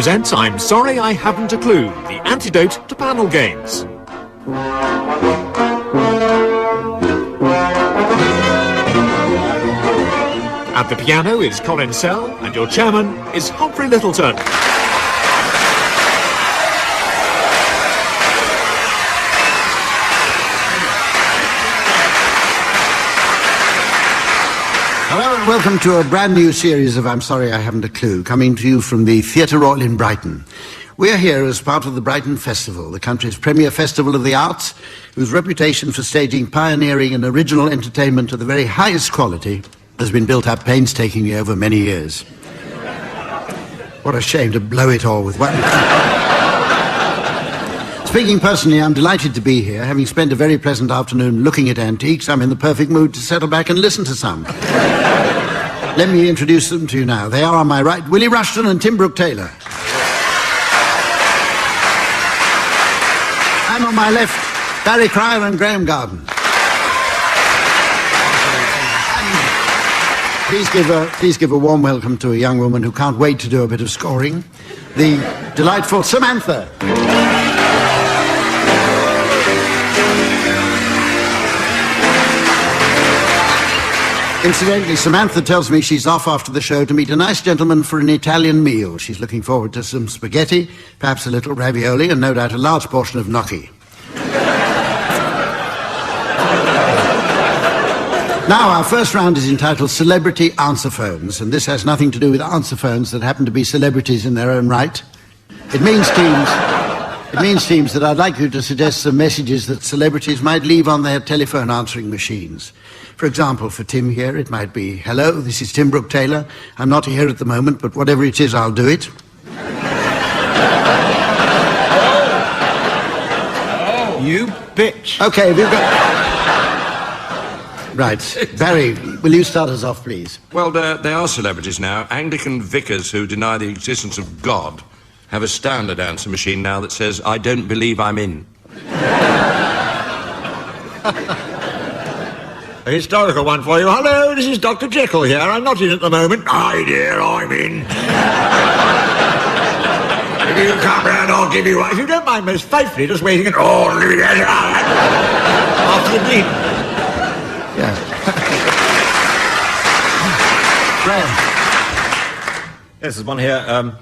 presents I'm Sorry I Haven't a Clue, the antidote to panel games. At the piano is Colin Sell, and your chairman is Humphrey Lyttelton. Hello and welcome to a brand new series of I'm Sorry I Haven't a Clue, coming to you from the Theatre Royal in Brighton. We are here as part of the Brighton Festival, the country's premier festival of the arts, whose reputation for staging pioneering and original entertainment of the very highest quality has been built up painstakingly over many years. What a shame to blow it all with one. Speaking personally, I'm delighted to be here. Having spent a very pleasant afternoon looking at antiques, I'm in the perfect mood to settle back and listen to some. Let me introduce them to you now. They are on my right, Willie Rushton and Tim Brooke-Taylor. And on my left, Barry Cryer and Graeme Garden. Please give a warm welcome to a young woman who can't wait to do a bit of scoring, the delightful Samantha. Incidentally, Samantha tells me she's off after the show to meet a nice gentleman for an Italian meal. She's looking forward to some spaghetti, perhaps a little ravioli, and no doubt a large portion of gnocchi. Now, our first round is entitled Celebrity Answer Phones, and this has nothing to do with answer phones that happen to be celebrities in their own right. It means, teams, that I'd like you to suggest some messages that celebrities might leave on their telephone answering machines. For example, for Tim here, it might be, "Hello, this is Tim Brooke-Taylor. I'm not here at the moment, but whatever it is, I'll do it." You bitch. Okay, have you got... Right. Barry, will you start us off, please? Well, they are celebrities now. Anglican vicars who deny the existence of God have a standard answer machine now that says, "I don't believe I'm in." A historical one for you. "Hello, this is Dr. Jekyll here. I'm not in at the moment." "Aye, dear, I'm in." "If you come round, I'll give you one." "If you don't mind most faithfully just waiting and..." "Oh, leave it after the bleed." Yeah. Graham. Yes, there's one here.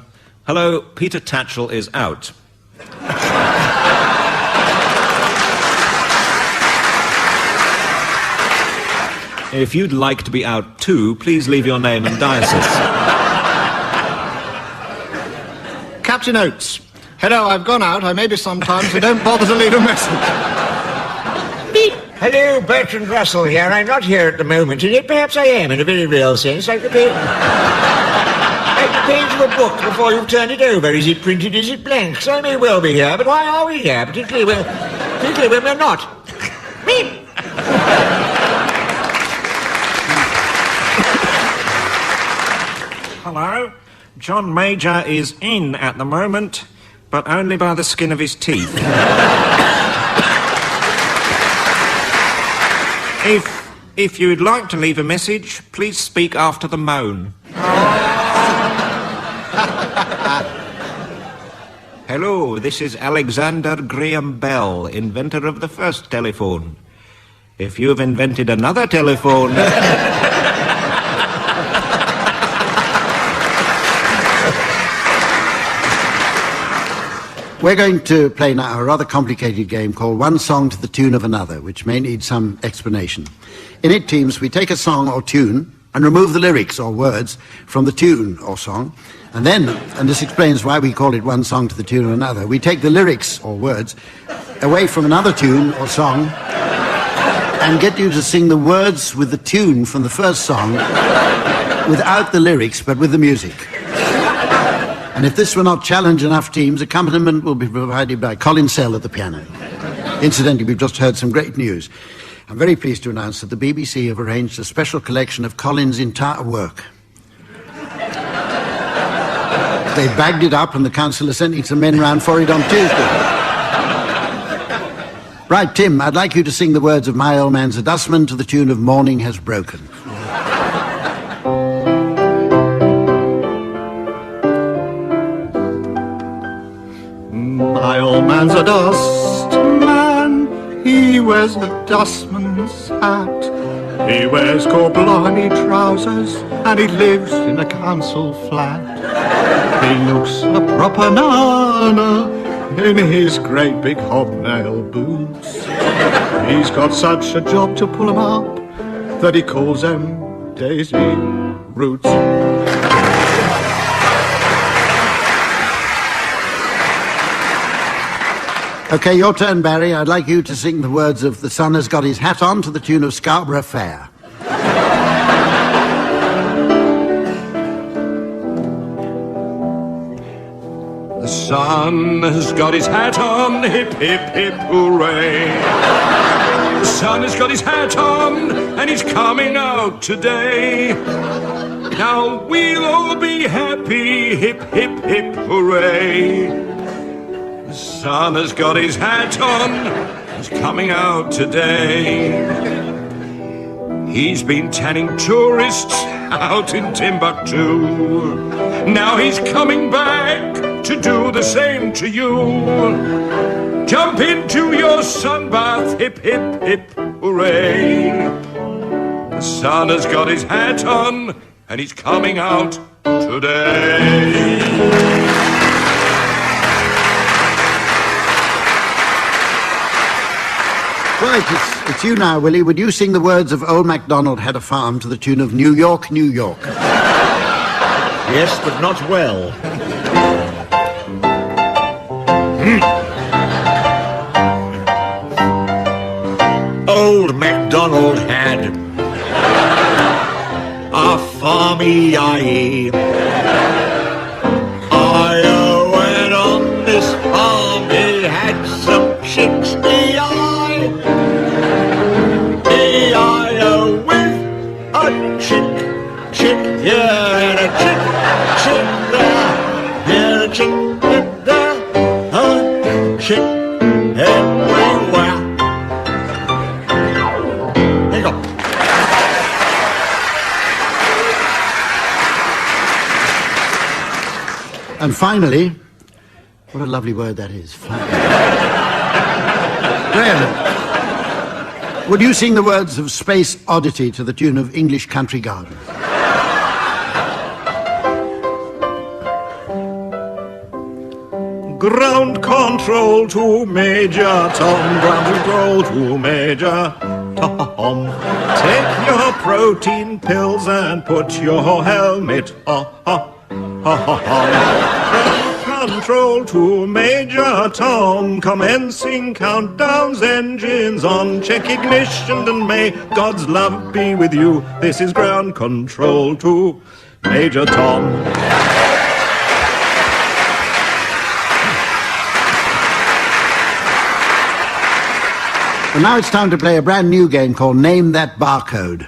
Hello, Peter Tatchell is out. If you'd like to be out too, please leave your name and diocese. Captain Oates. "Hello, I've gone out. I may be sometime, so don't bother to leave a message." Beep. "Hello, Bertrand Russell here. I'm not here at the moment, and yet perhaps I am in a very real sense. Like the page of a book before you've turned it over. Is it printed? Is it blank? So I may well be here, but why are we here? Particularly when we're not. Beep. Hello, John Major is in at the moment, but only by the skin of his teeth. If you would like to leave a message, please speak after the moan. Hello, this is Alexander Graham Bell, inventor of the first telephone. If you have invented another telephone... We're going to play now a rather complicated game called One Song to the Tune of Another, which may need some explanation. In it, teams, we take a song or tune and remove the lyrics or words from the tune or song, and then, and this explains why we call it One Song to the Tune of Another, we take the lyrics or words away from another tune or song and get you to sing the words with the tune from the first song without the lyrics but with the music. And if this were not challenge enough, teams, accompaniment will be provided by Colin Sell at the piano. Incidentally, we've just heard some great news. I'm very pleased to announce that the BBC have arranged a special collection of Colin's entire work. They bagged it up and the council are sending some men round for it on Tuesday. Right, Tim, I'd like you to sing the words of My Old Man's a Dustman to the tune of Morning Has Broken. My old man's a dustman, he wears a dustman's hat. He wears corblani trousers and he lives in a council flat. He looks a proper nana in his great big hobnail boots. He's got such a job to pull 'em up that he calls them daisy roots. Okay, your turn, Barry. I'd like you to sing the words of "The Sun Has Got His Hat On" to the tune of Scarborough Fair. The sun has got his hat on, hip, hip, hip, hooray. The sun has got his hat on, and he's coming out today. Now we'll all be happy, hip, hip, hip, hooray. The sun has got his hat on, he's coming out today. He's been tanning tourists out in Timbuktu. Now he's coming back to do the same to you. Jump into your sunbath, hip, hip, hip, hooray. The sun has got his hat on, and he's coming out today. Right, it's you now, Willie. Would you sing the words of "Old MacDonald Had a Farm" to the tune of "New York, New York"? Yes, but not well. Old MacDonald had a farm, E-I-E. And on this farm he had some chicks, E-I. E-I-O with a chick here and a chick there, here a chick there, a chick everywhere. There you go. And finally, what a lovely word that is, finally. Graeme, would you sing the words of "Space Oddity" to the tune of "English Country Garden"? Ground control to Major Tom, ground control to Major Tom. Take your protein pills and put your helmet on. Ground control to Major Tom, commencing countdowns, engines on, check ignition and may God's love be with you. This is ground control to Major Tom. And now it's time to play a brand new game called Name That Barcode.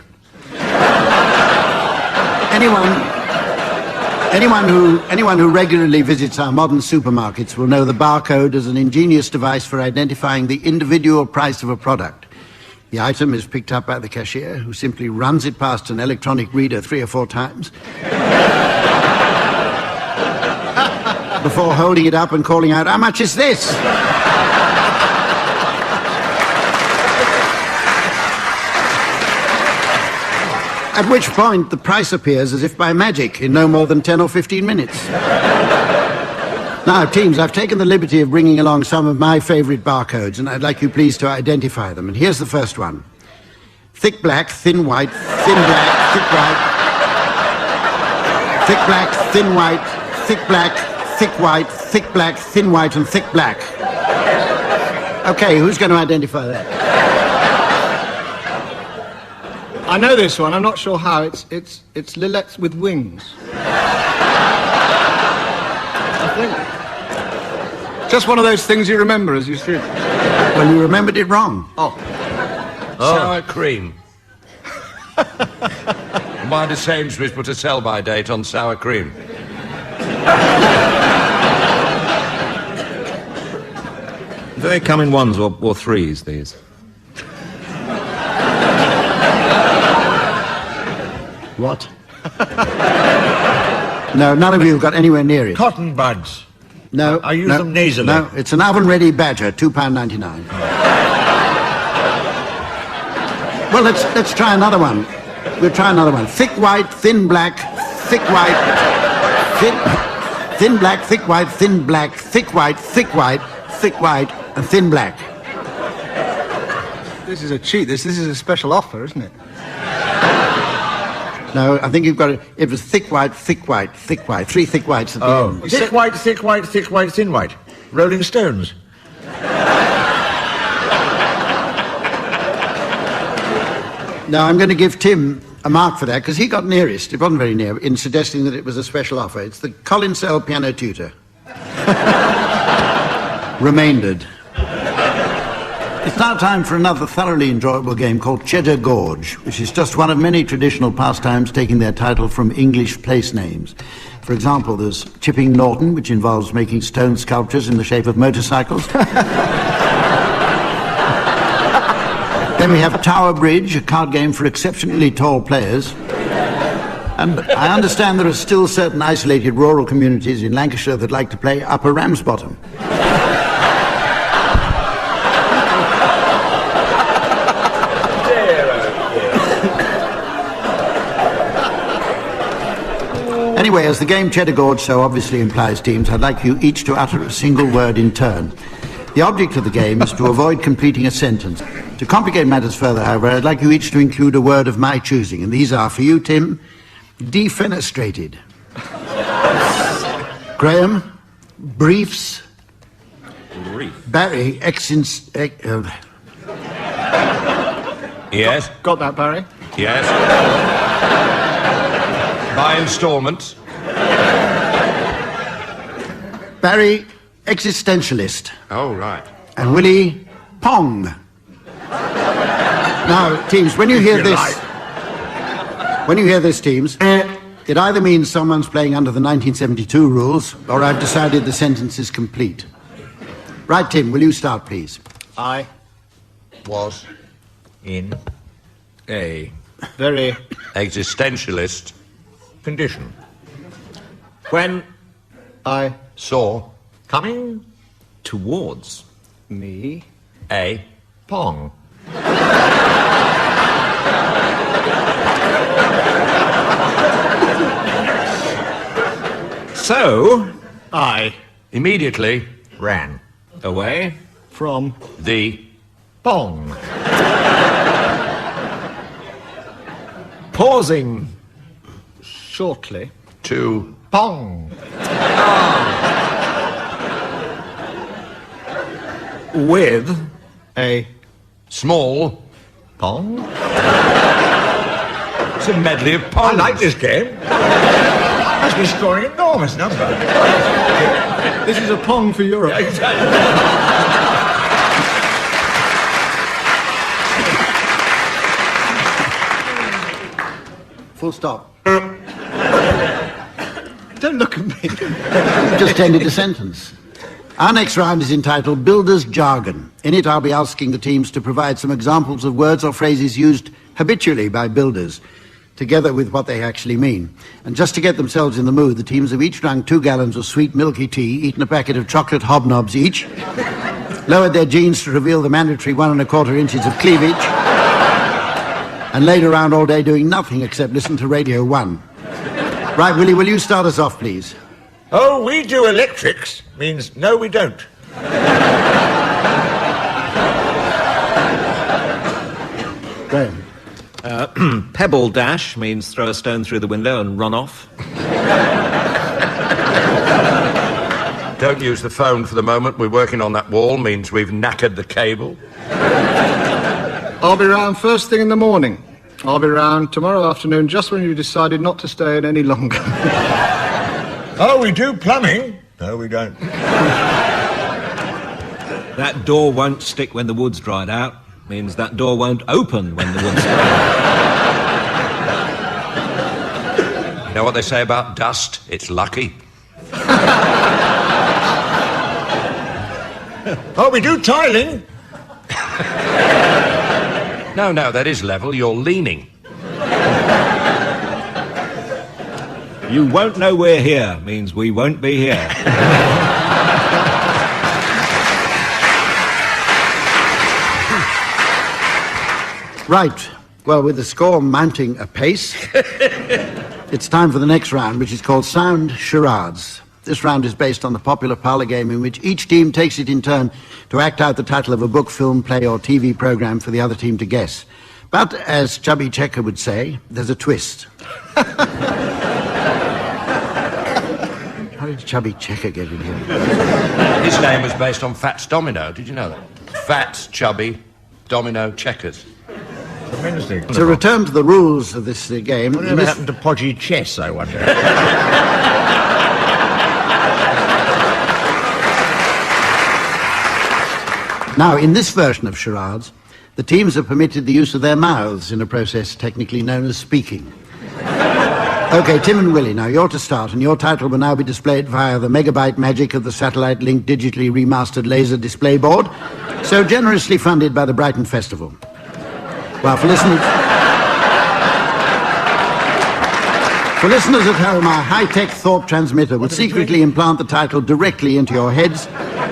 Anyone who regularly visits our modern supermarkets will know the barcode as an ingenious device for identifying the individual price of a product. The item is picked up by the cashier, who simply runs it past an electronic reader 3 or 4 times before holding it up and calling out, "How much is this?" At which point the price appears as if by magic in no more than 10 or 15 minutes. Now, teams, I've taken the liberty of bringing along some of my favourite barcodes, and I'd like you please to identify them. And here's the first one. Thick black, thin white, thin black, thick white. Thick black, thin white, thick black, thick white, thick black, thin white, and thick black. Okay, who's going to identify that? I know this one. I'm not sure how. It's Lillettes with wings. I think. Just one of those things you remember as you see it. Well, you remembered it wrong. Oh. Sour cream. Why does Sainsbury's put a sell-by date on sour cream? Do they come in ones or threes, these? What? No, none of you have got anywhere near it. Cotton buds. No. I use no, them nasally. No, it's an oven-ready badger, £2.99. Well, let's try another one. We'll try another one. Thick white, thin black, thick white, thin black, thick white, thin black, thick white, thick white, thick white, and thin black. This is a cheat. This is a special offer, isn't it? No, I think you've got it. It was thick white, thick white, thick white. 3 thick whites at the end. Thick white, thick white, thick white, thin white. Rolling Stones. Now, I'm going to give Tim a mark for that, because he got nearest, it wasn't very near, in suggesting that it was a special offer. It's the Colin Sell piano tutor. Remaindered. It's now time for another thoroughly enjoyable game called Cheddar Gorge, which is just one of many traditional pastimes taking their title from English place names. For example, there's Chipping Norton, which involves making stone sculptures in the shape of motorcycles. Then we have Tower Bridge, a card game for exceptionally tall players. And I understand there are still certain isolated rural communities in Lancashire that like to play Upper Ramsbottom. Anyway, as the game Cheddar Gorge so obviously implies teams, I'd like you each to utter a single word in turn. The object of the game is to avoid completing a sentence. To complicate matters further, however, I'd like you each to include a word of my choosing, and these are, for you, Tim, defenestrated. Graeme, briefs. Brief. Barry, Yes. Got that, Barry? Yes. By instalments. Barry, existentialist. Oh, right. And Willie, Pong. Now, teams, when you hear this, teams, it either means someone's playing under the 1972 rules, or I've decided the sentence is complete. Right, Tim, will you start, please? I was in a Very. Existentialist. condition when I. Saw. coming towards Me. a pong. So I. Immediately. ran away From. The. pong. Pausing Shortly. To. pong. With A. Small. pong. It's a medley of I pongs. like this game. Must be scoring enormous numbers. This is a pong for Europe. Full stop. Don't look at me. You've just ended the sentence. Our next round is entitled Builder's Jargon. In it, I'll be asking the teams to provide some examples of words or phrases used habitually by builders, together with what they actually mean. And just to get themselves in the mood, the teams have each drunk 2 gallons of sweet milky tea, eaten a packet of chocolate hobnobs each, lowered their jeans to reveal the mandatory 1 1/4 inches of cleavage, and laid around all day doing nothing except listen to Radio 1. Right, Willie, will you start us off, please? Oh, we do electrics means no, we don't. Graeme. Pebble dash means throw a stone through the window and run off. Don't use the phone for the moment. We're working on that wall. Means we've knackered the cable. I'll be round first thing in the morning. I'll be round tomorrow afternoon just when you decided not to stay in any longer. Oh, we do plumbing. No, we don't. That door won't stick when the wood's dried out. Means that door won't open when the wood's dried out. You know what they say about dust? It's lucky. Oh, we do tiling. No, that is level. You're leaning. You won't know we're here means we won't be here. Right. Well, with the score mounting apace, it's time for the next round, which is called Sound Charades. This round is based on the popular parlour game in which each team takes it in turn to act out the title of a book, film, play or TV programme for the other team to guess. But, as Chubby Checker would say, there's a twist. How did Chubby Checker get in here? His name was based on Fats Domino. Did you know that? Fats, Chubby, Domino, Checkers. Tremendously. To return to the rules of this game... Whatever happened to podgy chess, I wonder? Now, in this version of charades, the teams are permitted the use of their mouths in a process technically known as speaking. OK, Tim and Willie, now you're to start, and your title will now be displayed via the megabyte magic of the satellite-linked, digitally remastered laser display board, so generously funded by the Brighton Festival. Well, for listeners at home, our high-tech thought transmitter will secretly implant the title directly into your heads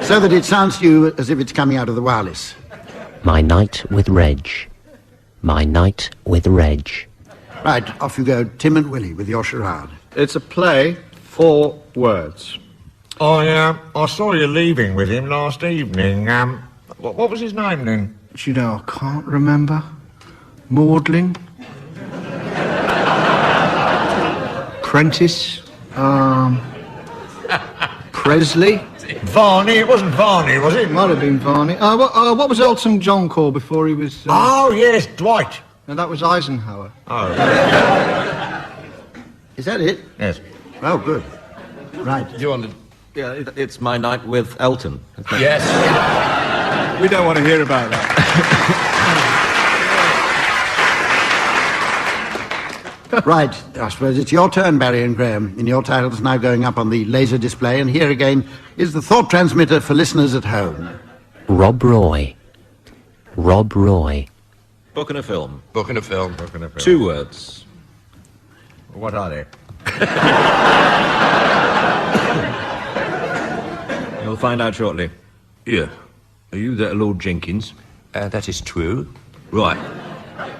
so that it sounds to you as if it's coming out of the wireless. My Night with Reg. My Night with Reg. Right, off you go, Tim and Willie, with your charade. It's a play, 4 words. I saw you leaving with him last evening. What was his name then? Do you know, I can't remember. Maudlin? Prentice? Presley? Varney? It wasn't Varney, was it? Might have been Varney. What was Elton John called before he was... Oh, yes, Dwight. No, that was Eisenhower. Oh. Is that it? Yes. Oh, good. Right. You wanted... Yeah, it's My Night with Elton. Yes. We don't want to hear about that. Right, I suppose it's your turn, Barry and Graham. And your title's now going up on the laser display, and here again is the thought transmitter for listeners at home. Rob Roy. Rob Roy. Book and a film. Book and a film. 2 words. What are they? You'll find out shortly. Yeah. Are you that Lord Jenkins? That is true. Right.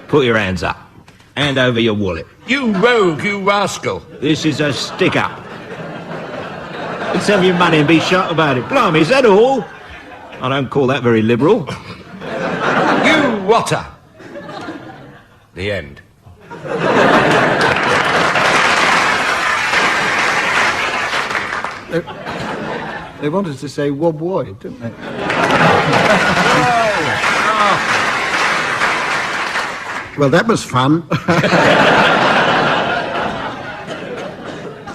Put your hands up. Hand over your wallet. You rogue, you rascal. This is a stick-up. Let's have your money and be sharp about it. Blimey, is that all? I don't call that very liberal. You rotter. The end. They wanted to say Wob Woy, didn't they? Well, that was fun.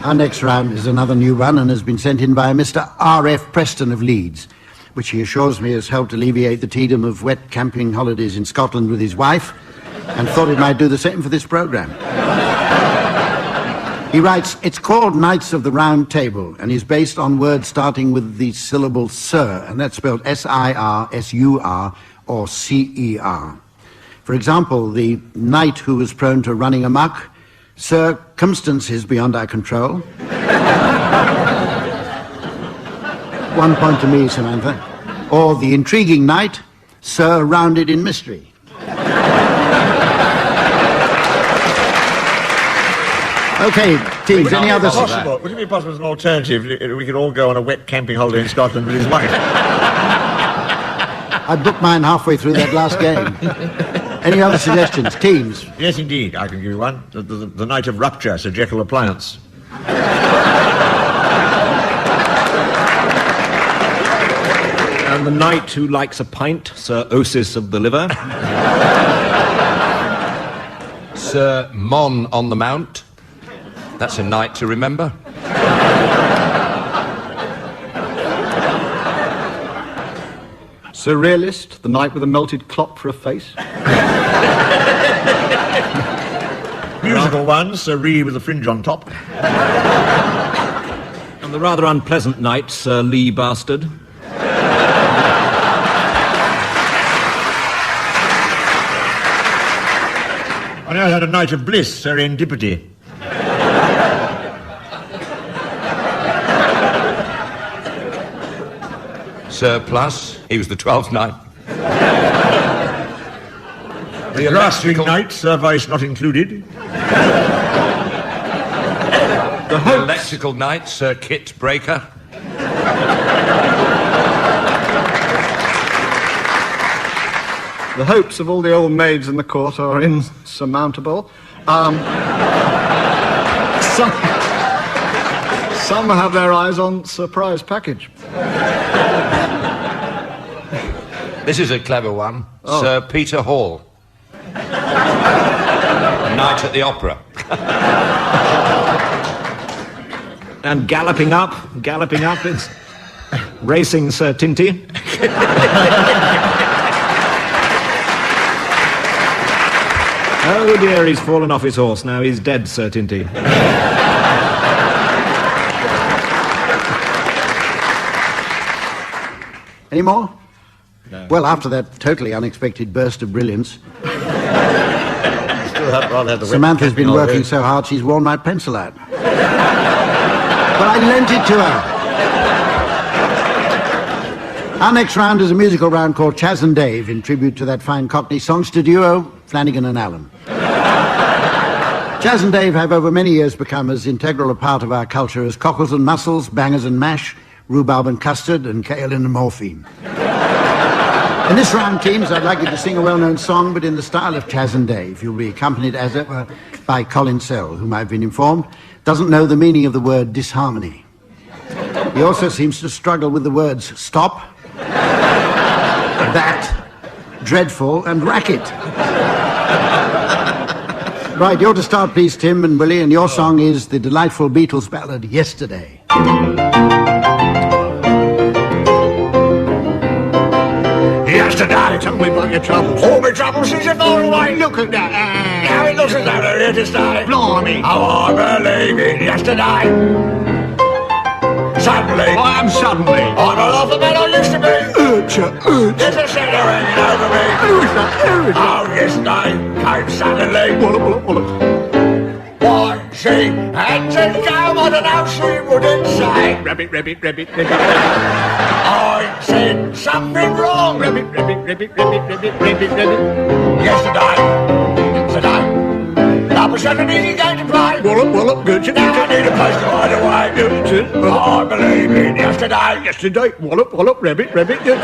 Our next round is another new one and has been sent in by Mr. R.F. Preston of Leeds, which he assures me has helped alleviate the tedium of wet camping holidays in Scotland with his wife, and thought it might do the same for this programme. He writes, it's called Knights of the Round Table, and is based on words starting with the syllable Sir, and that's spelled S-I-R-S-U-R or C-E-R. For example, the knight who was prone to running amok, circumstances beyond our control. 1 point to me, Samantha. Or the intriguing knight, surrounded in mystery. Okay, teams, any other... Would it be possible as an alternative we could all go on a wet camping holiday in Scotland with his wife? I booked mine halfway through that last game. Any other suggestions? Teams? Yes, indeed. I can give you one. The Night of Rupture, Sir Jekyll Appliance. And the knight who likes a pint, Sir Osis of the Liver. Sir Mon on the Mount. That's a night to remember. Sir Realist, the knight with a melted clop for a face. Musical one, Sir Ree with a fringe on top. And the rather unpleasant knight, Sir Lee Bastard. I now had a night of bliss, serendipity. Surplus, he was the 12th knight. The Grasping Knight, service not included. The electrical knight, circuit breaker. The hopes of all the old maids in the court are insurmountable. Some have their eyes on surprise package. This is a clever one. Sir Peter Hall. Night at the Opera. And galloping up, it's racing Sir Tinty. Oh dear, he's fallen off his horse now. He's dead, Sir Tinty. Any more? No. Well, after that totally unexpected burst of brilliance, Samantha's been working so hard she's worn my pencil out. But I lent it to her. Our next round is a musical round called Chas and Dave, in tribute to that fine Cockney songster duo, Flanagan and Allen. Chas and Dave have over many years become as integral a part of our culture as cockles and mussels, bangers and mash, rhubarb and custard, and kaolin and morphine. In this round, teams, I'd like you to sing a well-known song, but in the style of Chas and Dave. You'll be accompanied, as ever, by Colin Sell, whom I've been informed doesn't know the meaning of the word disharmony. He also seems to struggle with the words stop, that, dreadful, and racket. Right, you're to start, please, Tim and Willie, and your song is the delightful Beatles ballad, Yesterday. Yesterday, tell me about your troubles. All my troubles seem far away. Look at that. Now it looks as though they're here to stay. Blimey. Oh, I believe in yesterday. Suddenly. I am suddenly. I'm a lot the man I used to be. There's a shadow hanging over me. Who is that? Oh, yesterday came suddenly. Why, she had to go, I don't know, she wouldn't say. Rabbit. I said something wrong. Rabbit. Yesterday, today, I was suddenly going to play. Wallop, good. Now I need a place to hide away. I believe in yesterday. Wallop, rabbit, good.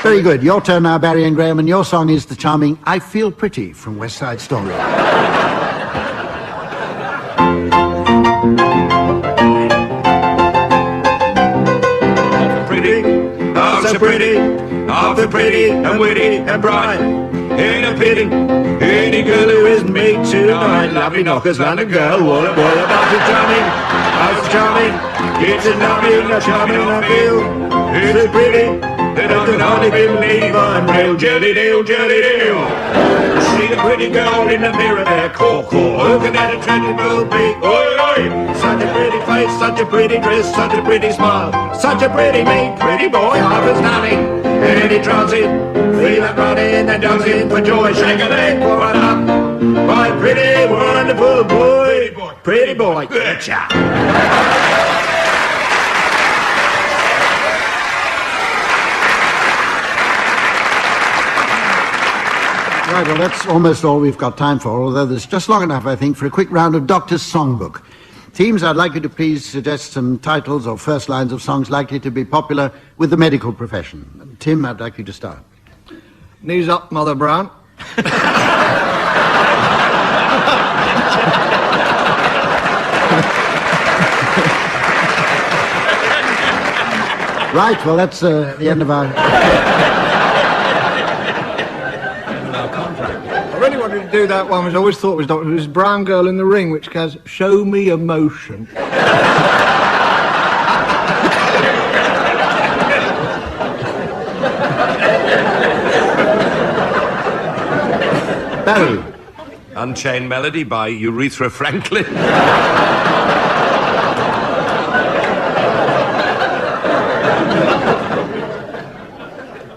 Very good. Your turn now, Barry and Graham, and your song is the charming I Feel Pretty from West Side Story. I'm so pretty and witty and bright. Ain't a pity, any girl who isn't me tonight. Lovely knockers, London girl, what about you, charming? I'm charming, it's a lovely, charming I feel. It's so pretty that I can hardly believe I'm real. Jelly deal. See the pretty girl in the mirror there, caw. Looking at a trendy booby, oi. Such a pretty face, such a pretty dress, such a pretty smile, such a pretty boy, half as stunning. And he draws it, feel it running and does it for joy. Shake a leg, pour it up. My pretty, wonderful boy, pretty boy. Gotcha. Right, well, that's almost all we've got time for, although there's just long enough, I think, for a quick round of Doctor's Songbook. Teams, I'd like you to please suggest some titles or first lines of songs likely to be popular with the medical profession. And Tim, I'd like you to start. Knees up, Mother Brown. Right, well, that's the end of our... I really wanted to do that one, which I always thought was Doctor Who's Brown Girl in the Ring, which has Show Me Emotion. Barry. Unchained Melody by Urethra Franklin.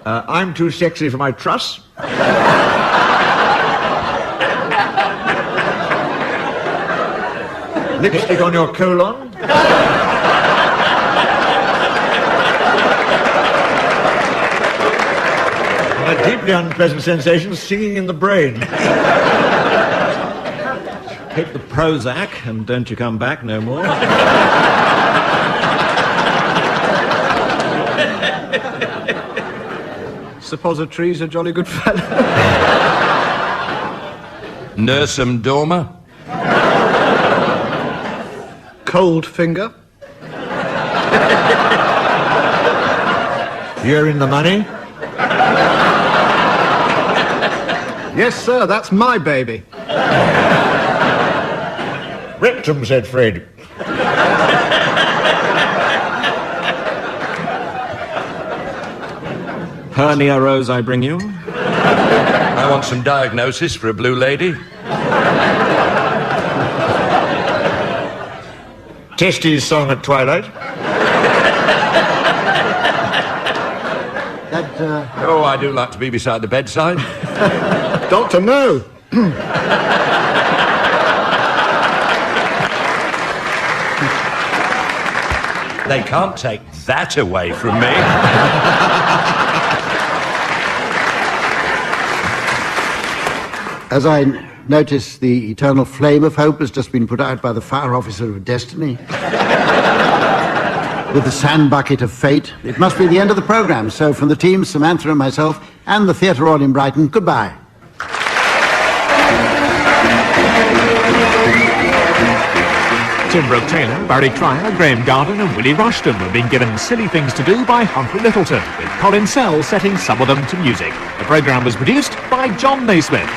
I'm too sexy for my truss. Lipstick on your colon. A deeply unpleasant sensation singing in the brain. Take the Prozac and don't you come back no more. Suppositories a jolly good fellow. Nursum Dorma. Cold finger. You're in the money? Yes, sir, that's my baby. Rectum, said Fred. Hernia rose I bring you. I want some diagnosis for a blue lady. Testes song at twilight. Oh, I do like to be beside the bedside. Doctor, no. They can't take that away from me. As I notice, the eternal flame of hope has just been put out by the fire officer of destiny. With the sand bucket of fate. It must be the end of the programme. So from the team, Samantha and myself, and the Theatre Royal in Brighton, goodbye. Tim Brooke-Taylor, Barry Cryer, Graeme Garden and Willie Rushton were being given silly things to do by Humphrey Lyttelton, with Colin Sell setting some of them to music. The programme was produced by John Naismith.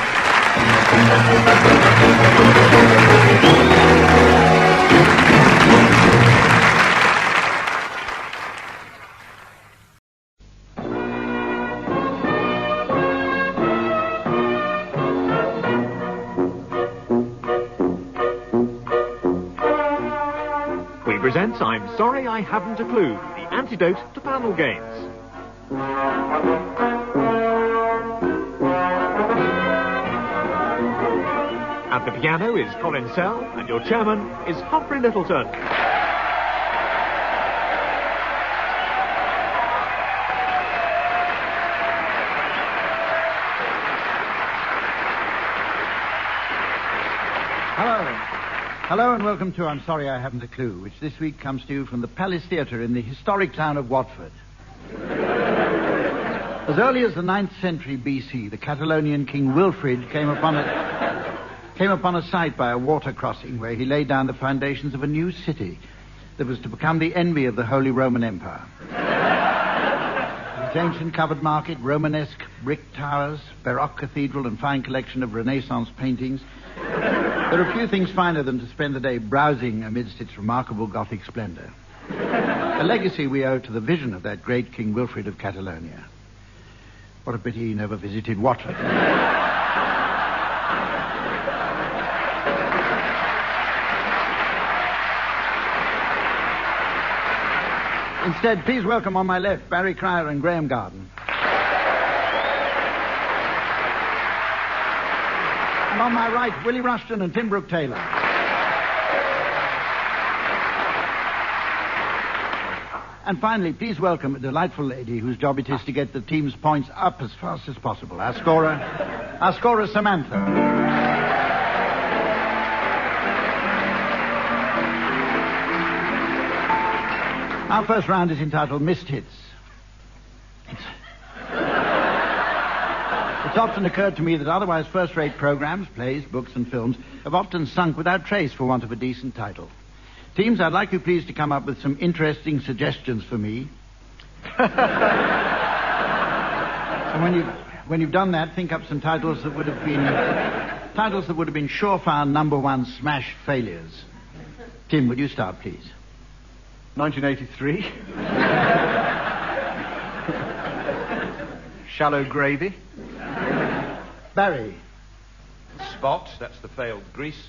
We present I'm Sorry I Haven't a Clue, the antidote to panel games. At the piano is Colin Sell, and your chairman is Humphrey Lyttelton. Hello and welcome to I'm Sorry I Haven't a Clue, which this week comes to you from the Palace Theatre in the historic town of Watford. As early as the 9th century BC, the Catalonian King Wilfrid came upon a site by a water crossing where he laid down the foundations of a new city that was to become the envy of the Holy Roman Empire. Its ancient covered market, Romanesque brick towers, Baroque cathedral and fine collection of Renaissance paintings. There are few things finer than to spend the day browsing amidst its remarkable Gothic splendor. A legacy we owe to the vision of that great King Wilfrid of Catalonia. What a pity he never visited Watford. Instead, please welcome on my left, Barry Cryer and Graeme Garden. And on my right, Willie Rushton and Tim Brooke-Taylor. And finally, please welcome a delightful lady whose job it is to get the team's points up as fast as possible. Our scorer, Samantha. Our first round is entitled Missed Hits. It's often occurred to me that otherwise first-rate programs, plays, books and films have often sunk without trace for want of a decent title. Teams, I'd like you please to come up with some interesting suggestions for me. And when you've done that, think up some titles that would have been surefire number one smash failures. Tim, would you start, please? 1983. Shallow Gravy. Barry. Spot, that's the failed Grease.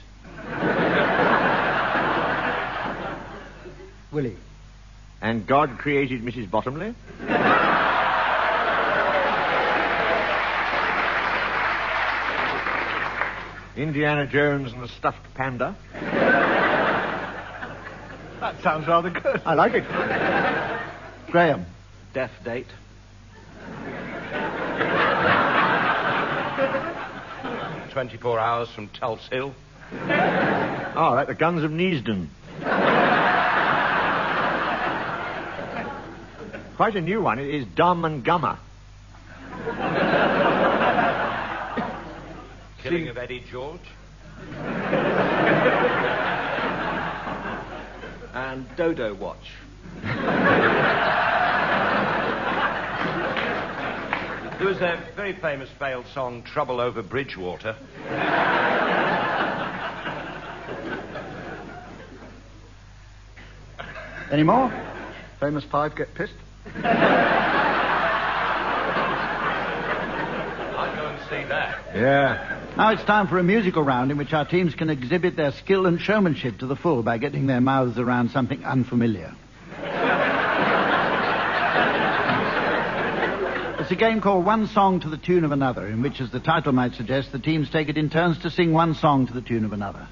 Willie. And God created Mrs. Bottomley. Indiana Jones and the Stuffed Panda. That sounds rather good. I like it. Graeme. Death Date. 24 hours from Tulse Hill. Oh, like the Guns of Neasden. Quite a new one. It is Dumb and Gummer. Killing of Eddie George. And Dodo Watch. There was a very famous failed song, Trouble Over Bridgewater. Any more? Famous five get pissed? I'd go and see that. Yeah. Now it's time for a musical round in which our teams can exhibit their skill and showmanship to the full by getting their mouths around something unfamiliar. It's a game called One Song to the Tune of Another, in which, as the title might suggest, the teams take it in turns to sing one song to the tune of another.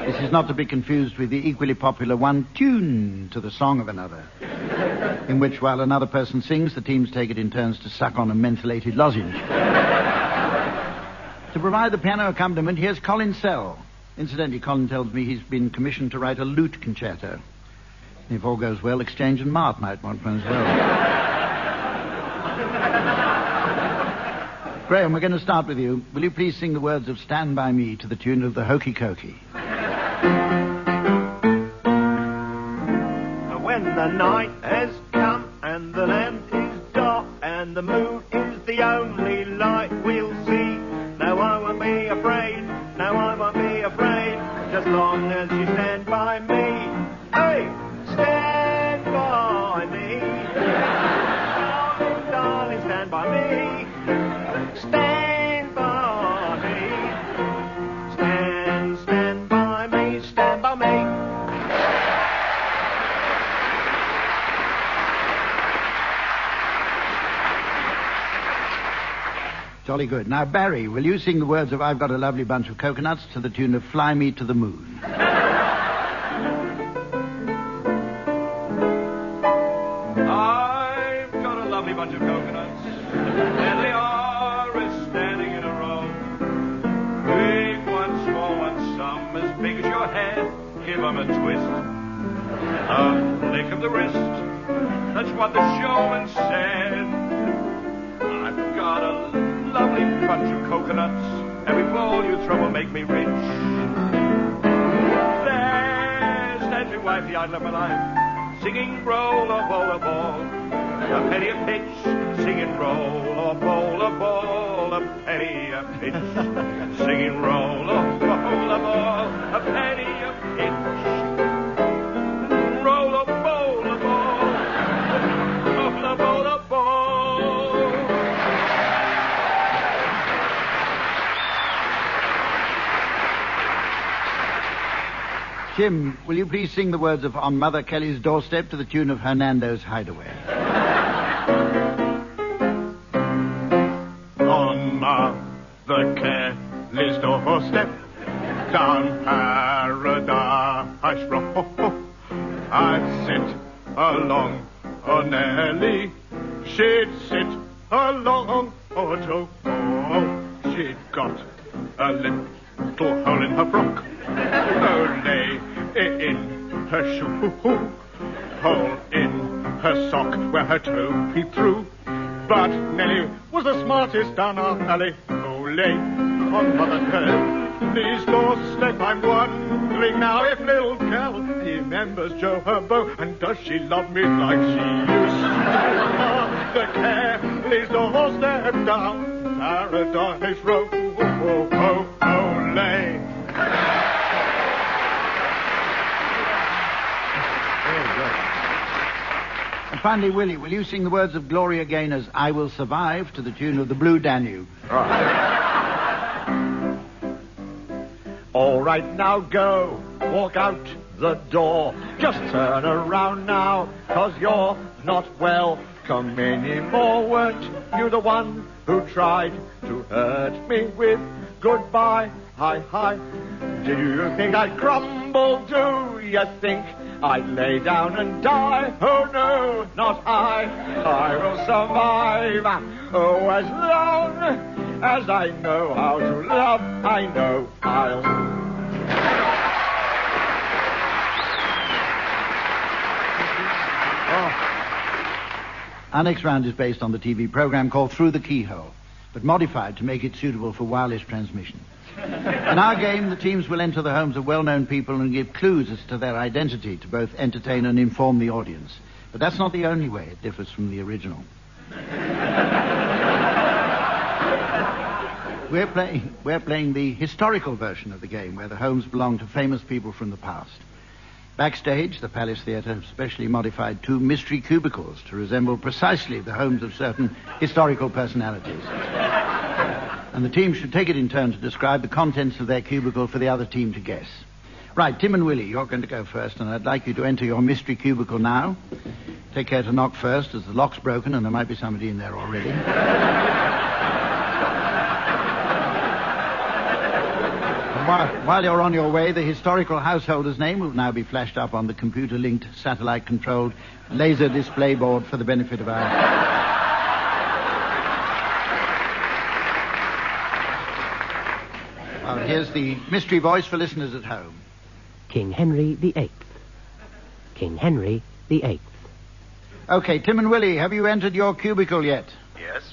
This is not to be confused with the equally popular One Tune to the Song of Another, in which, while another person sings, the teams take it in turns to suck on a mentholated lozenge. To provide the piano accompaniment, here's Colin Sell. Incidentally, Colin tells me he's been commissioned to write a lute concerto. If all goes well, Exchange and Mart might want one as well. Graeme, we're going to start with you. Will you please sing the words of Stand By Me to the tune of the Hokey Cokey? When the night has come and the land is dark and the moon is the only light we'll see, no, I won't be afraid, no, I won't be afraid, just long as you stand by me. Hey, stand by me. Darling, darling, stand by me. Stand by me. Stand by me, stand by me. Jolly good. Now, Barry, will you sing the words of I've Got a Lovely Bunch of Coconuts to the tune of Fly Me to the Moon? I've got a lovely bunch of coconuts. There they are, standing in a row. Big ones, small ones, some as big as your head. Give 'em a twist, a flick of the wrist. That's what the showman said. I've got a lovely bunch of coconuts. Every ball you throw will make me rich. There stands your wife, the idol of my life, singing roll a ball, a ball, a penny a pitch, singing roll a ball, a ball, a penny a pitch, singing roll a ball, a ball, a penny a pitch, roll a ball, a ball, roll a ball, a ball. Jim, will you please sing the words of On Mother Kelly's Doorstep to the tune of Hernando's Hideaway? On Mother Kelly's doorstep, down Paradise Road, I'd sit along a Nelly, she'd sit along a Joe. She'd got a little hole in her frock, lay in her shoe, hole in her sock where her toe peeped through. But Nellie was the smartest down our alley. Lay on Mother Kelly's doorstep. I'm wondering now if little Kel remembers Joe her beau, and does she love me like she used to? Mother Kelly's doorstep down Paradise Road. Lay. And finally, Willie, will you sing the words of Gloria Gaynor's I Will Survive to the tune of the Blue Danube? All right, now go, walk out the door. Just turn around now, 'cause you're not welcome anymore. Weren't you the one who tried to hurt me with goodbye? Hi, hi. Did you think I'd crumble? Do you think I'd lay down and die? Oh, no, not I. I will survive. Oh, as long as I know how to love, I know I'll... Our next round is based on the TV program called Through the Keyhole, but modified to make it suitable for wireless transmission. In our game, the teams will enter the homes of well-known people and give clues as to their identity to both entertain and inform the audience. But that's not the only way it differs from the original. We're playing the historical version of the game, where the homes belong to famous people from the past. Backstage, the Palace Theatre have specially modified 2 mystery cubicles to resemble precisely the homes of certain historical personalities. And the team should take it in turn to describe the contents of their cubicle for the other team to guess. Right, Tim and Willie, you're going to go first, and I'd like you to enter your mystery cubicle now. Take care to knock first, as the lock's broken and there might be somebody in there already. While you're on your way, the historical householder's name will now be flashed up on the computer-linked, satellite-controlled laser display board for the benefit of our... Well, here's the mystery voice for listeners at home. King Henry VIII. King Henry VIII. Okay, Tim and Willie, have you entered your cubicle yet? Yes.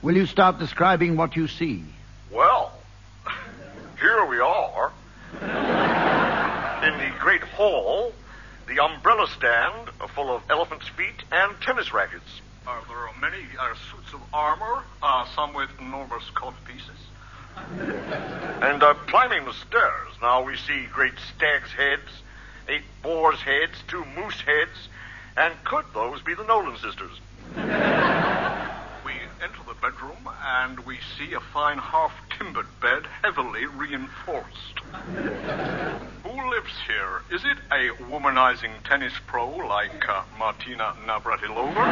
Will you start describing what you see? Well, here we are. In the great hall, the umbrella stand full of elephant's feet and tennis rackets. There are many suits of armor, some with enormous cut pieces. And climbing the stairs, now we see great stags' heads, 8 boars' heads, 2 moose heads, and could those be the Nolan sisters? We enter the bedroom and we see a fine half-timbered bed, heavily reinforced. Who lives here? Is it a womanizing tennis pro like Martina Navratilova?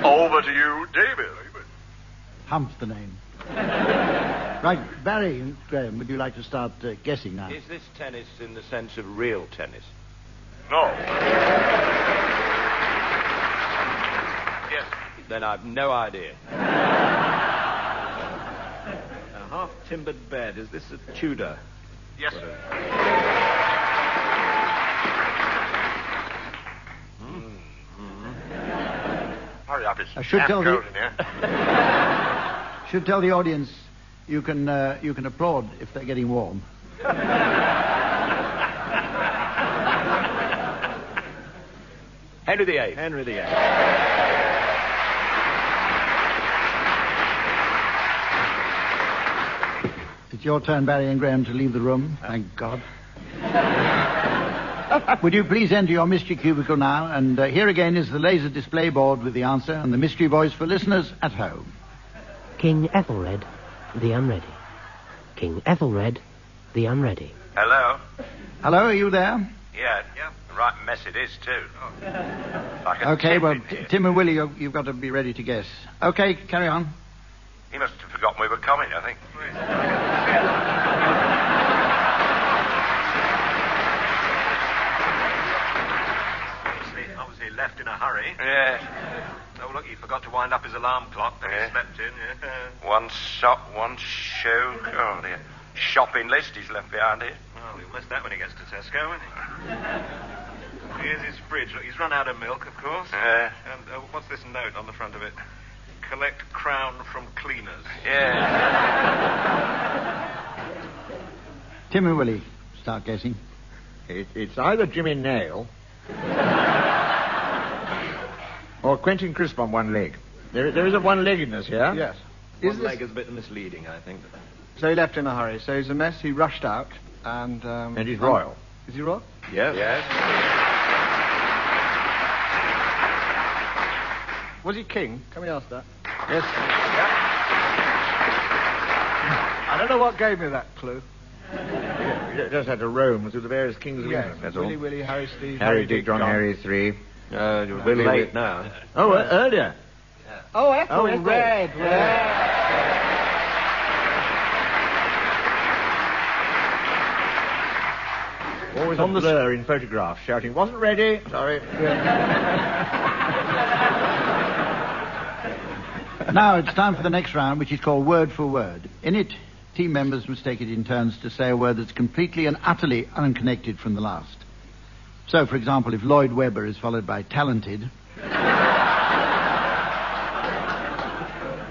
Over to you, David. Hump's the name. Right, Barry and Graeme, would you like to start guessing now? Is this tennis in the sense of real tennis? No. Yes. Then I've no idea. A half-timbered bed. Is this a Tudor? Yes. Hurry up, it's I should tell cold in here. Should tell the audience you can applaud if they're getting warm. Henry VIII. Henry VIII. It's your turn, Barry and Graeme, to leave the room. Thank God. Would you please enter your mystery cubicle now? And here again is the laser display board with the answer and the mystery voice for listeners at home. King Ethelred the Unready. King Ethelred the Unready. Hello? Hello, are you there? Yeah. The right mess it is, too. Like a Okay, well, timid, Tim and Willie, you've got to be ready to guess. Okay, carry on. He must have forgotten we were coming, I think. Obviously left in a hurry. Yeah. Oh, look, he forgot to wind up his alarm clock that he slept in. One sock, one shoe. Oh, dear. Shopping list he's left behind here. Well, he'll miss that when he gets to Tesco, won't he? Here's his fridge. Look, he's run out of milk, of course. Yeah. And what's this note on the front of it? Collect crown from cleaners. Yeah. Tim and Willie, start guessing. It's either Jimmy Nail or Quentin Crisp on one leg. There is a one-leggedness here. Yes. One leg is a bit misleading, I think. So he left in a hurry. So he's a mess. He rushed out and... And he's royal. Is he royal? Yes. Yes. Was he king? Can we ask that? Yes. I don't know what gave me that clue. You just had to roam through the various kings of England, that's all. Willie, Harry, Steve... Harry, Dick, John, Harry, 3. You're really late now. Oh, earlier. Oh, Ethel, Oh, Ethel. Red. Always was on the blur in photographs, shouting, "Wasn't ready." Sorry. Now it's time for the next round, which is called Word for Word. In it, team members must take it in turns to say a word that's completely and utterly unconnected from the last. So, for example, if Lloyd Webber is followed by talented,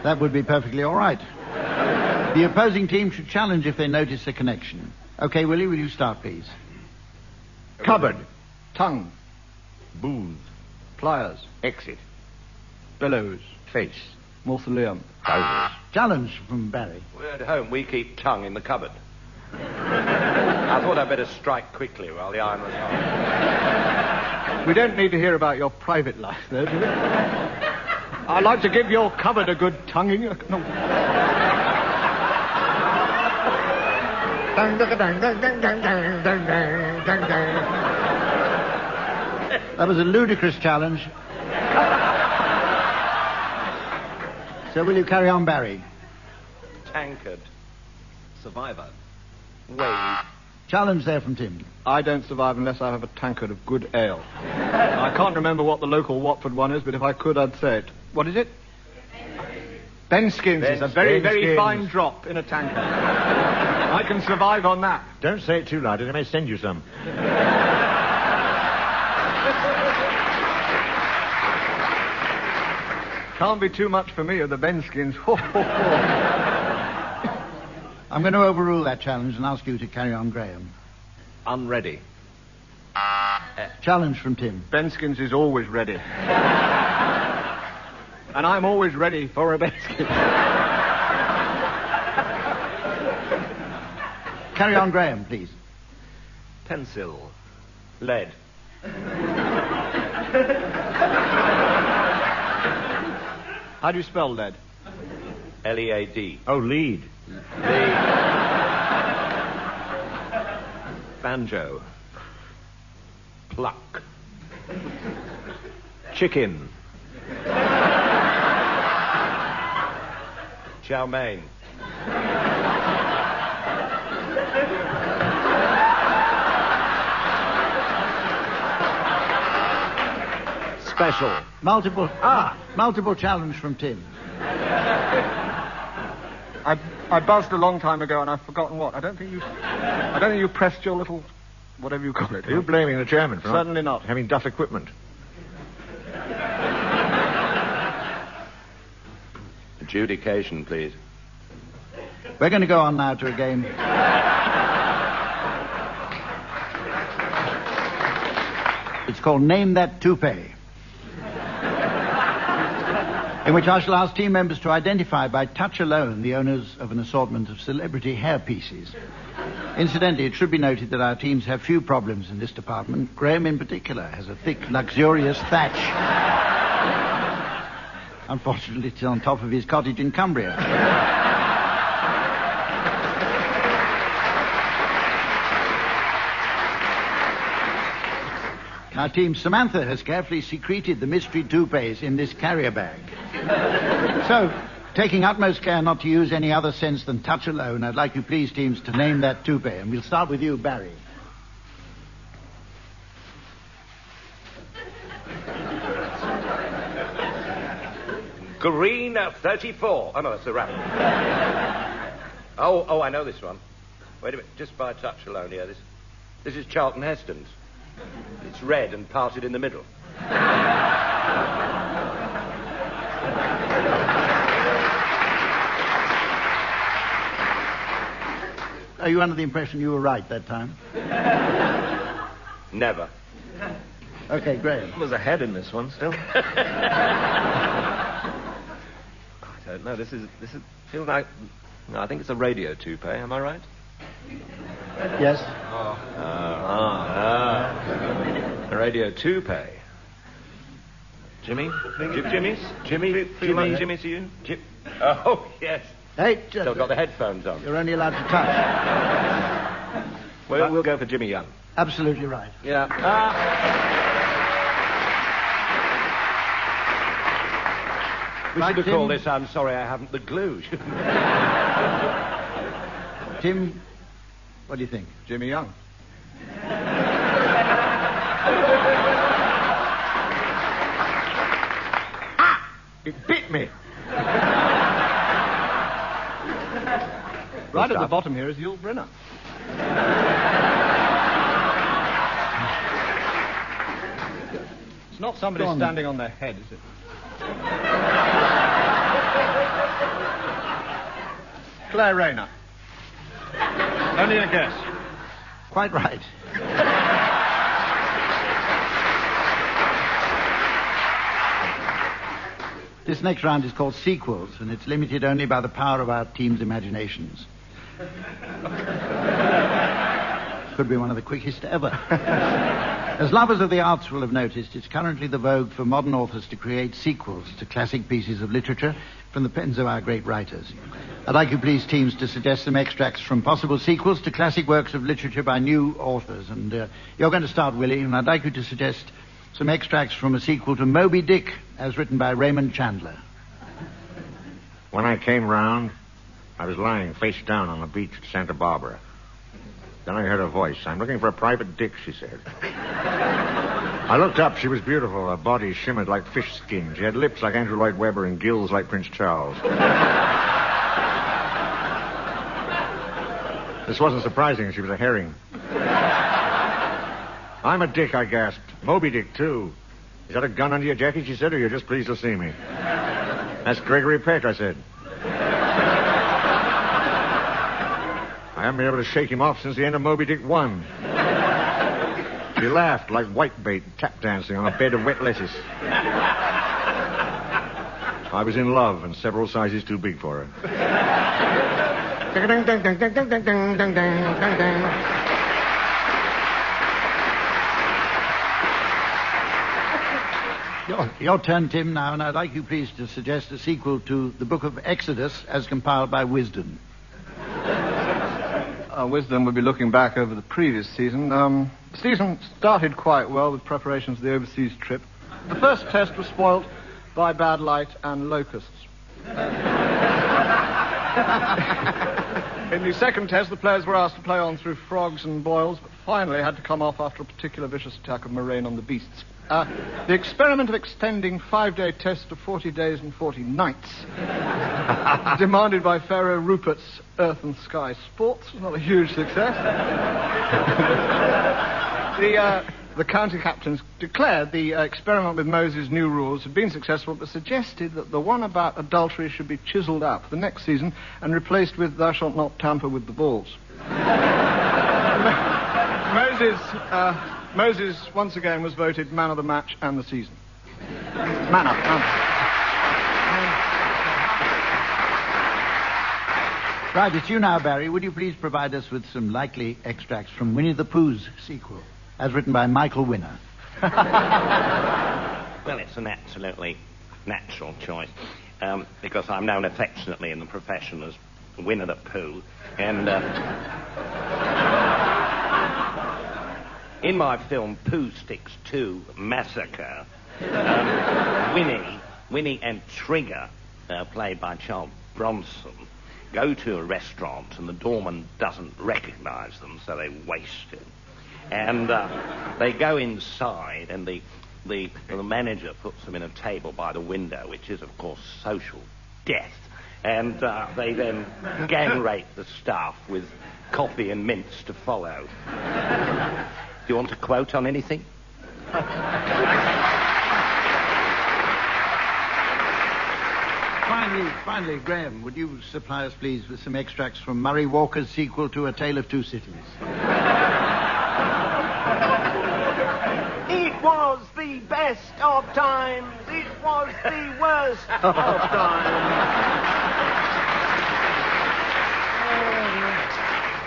that would be perfectly all right. The opposing team should challenge if they notice a connection. Okay, Willie, will you start, please? Cupboard. Tongue. Booze. Pliers. Exit. Bellows. Face. Mausoleum. Challenge from Barry. We're at home. We keep tongue in the cupboard. I thought I'd better strike quickly while the iron was on. We don't need to hear about your private life, though, do we? I'd like to give your cupboard a good tonguing. No. That was a ludicrous challenge. So will you carry on, Barry? Tankard. Survivor. Wave. Challenge there from Tim. I don't survive unless I have a tankard of good ale. I can't remember what the local Watford one is, but if I could, I'd say it. What is it? Benskins is a very, very fine drop in a tankard. I can survive on that. Don't say it too loud, I may send you some. Can't be too much for me of the Benskins. I'm going to overrule that challenge and ask you to carry on, Graham. Unready. Challenge from Tim. Benskins is always ready. And I'm always ready for a Benskin. Carry on, Graham, please. Pencil. Lead. How do you spell lead? L-E-A-D. Oh, lead. Banjo. Pluck. Chicken. Chow mein. Special. Multiple challenge from Tim. I buzzed a long time ago and I've forgotten what. I don't think you pressed your little whatever you call it. Are you blaming the chairman for Certainly not. having duff equipment? Adjudication, please. We're going to go on now to a game. It's called Name That Toupee, in which I shall ask team members to identify by touch alone the owners of an assortment of celebrity hairpieces. Incidentally, it should be noted that our teams have few problems in this department. Graham, in particular, has a thick, luxurious thatch. Unfortunately, it's on top of his cottage in Cumbria. Our team Samantha has carefully secreted the mystery toupees in this carrier bag. So, taking utmost care not to use any other sense than touch alone, I'd like you please, teams, to name that toupee. And we'll start with you, Barry. Green 34. Oh, no, that's a rabbit. Oh, I know this one. Wait a minute, just by touch alone here. This is Charlton Heston's. It's red and parted in the middle. Are you under the impression you were right that time? Never. Okay, Graham. There's a head in this one still. I don't know. This is feels like. No, I think it's a radio toupee. Am I right? Yes. A radio toupee. Jimmy? Jimmy to you? Oh, yes. Hey, Still got the headphones on. You're only allowed to touch. We'll go for Jimmy Young. Absolutely right. Yeah. We should have called this I'm sorry I haven't the glue. Tim, what do you think? Jimmy Young. It bit me. Right at the bottom here is Yul Brynner. It's not somebody standing on their head, is it? Claire Rayner. Only a guess. Quite right. This next round is called sequels, and it's limited only by the power of our team's imaginations. Could be one of the quickest ever. As lovers of the arts will have noticed, it's currently the vogue for modern authors to create sequels to classic pieces of literature from the pens of our great writers. I'd like you please, teams, to suggest some extracts from possible sequels to classic works of literature by new authors. And you're going to start, Willie, and I'd like you to suggest some extracts from a sequel to Moby Dick, as written by Raymond Chandler. When I came round, I was lying face down on the beach at Santa Barbara. Then I heard a voice. "I'm looking for a private Dick," she said. I looked up. She was beautiful. Her body shimmered like fish skin. She had lips like Andrew Lloyd Webber and gills like Prince Charles. This wasn't surprising. She was a herring. "I'm a Dick," I gasped. "Moby Dick, too." "Is that a gun under your jacket," she said, "or you're just pleased to see me?" "That's Gregory Peck," I said. I haven't been able to shake him off since the end of Moby Dick 1. She laughed like whitebait tap dancing on a bed of wet lettuce. I was in love and several sizes too big for her. Your turn, Tim, now, and I'd like you please to suggest a sequel to the Book of Exodus as compiled by Wisden. Wisdom would be looking back over the previous season. The season started quite well with preparations for the overseas trip. The first test was spoilt by bad light and locusts. In the second test, the players were asked to play on through frogs and boils, but finally had to come off after a particular vicious attack of moraine on the beasts. The experiment of extending 5-day test to 40 days and 40 nights, demanded by Pharaoh Rupert's Earth and Sky Sports, was not a huge success. The county captains declared the experiment with Moses' new rules had been successful, but suggested that the one about adultery should be chiselled up the next season and replaced with "thou shalt not tamper with the balls." Moses, once again, was voted man of the match and the season. Man up. Right, it's you now, Barry. Would you please provide us with some likely extracts from Winnie the Pooh's sequel, as written by Michael Winner? Well, it's an absolutely natural choice, because I'm known affectionately in the profession as Winnie the Pooh, and in my film Pooh Sticks 2 Massacre, Winnie and Trigger, played by Charles Bronson, go to a restaurant and the doorman doesn't recognize them, so they waste him. And they go inside, and the manager puts them in a table by the window, which is, of course, social death. And they then gang rape the staff with coffee and mints to follow. Do you want a quote on anything? Finally, Graeme, would you supply us, please, with some extracts from Murray Walker's sequel to A Tale of Two Cities? It was the best of times. It was the worst of times.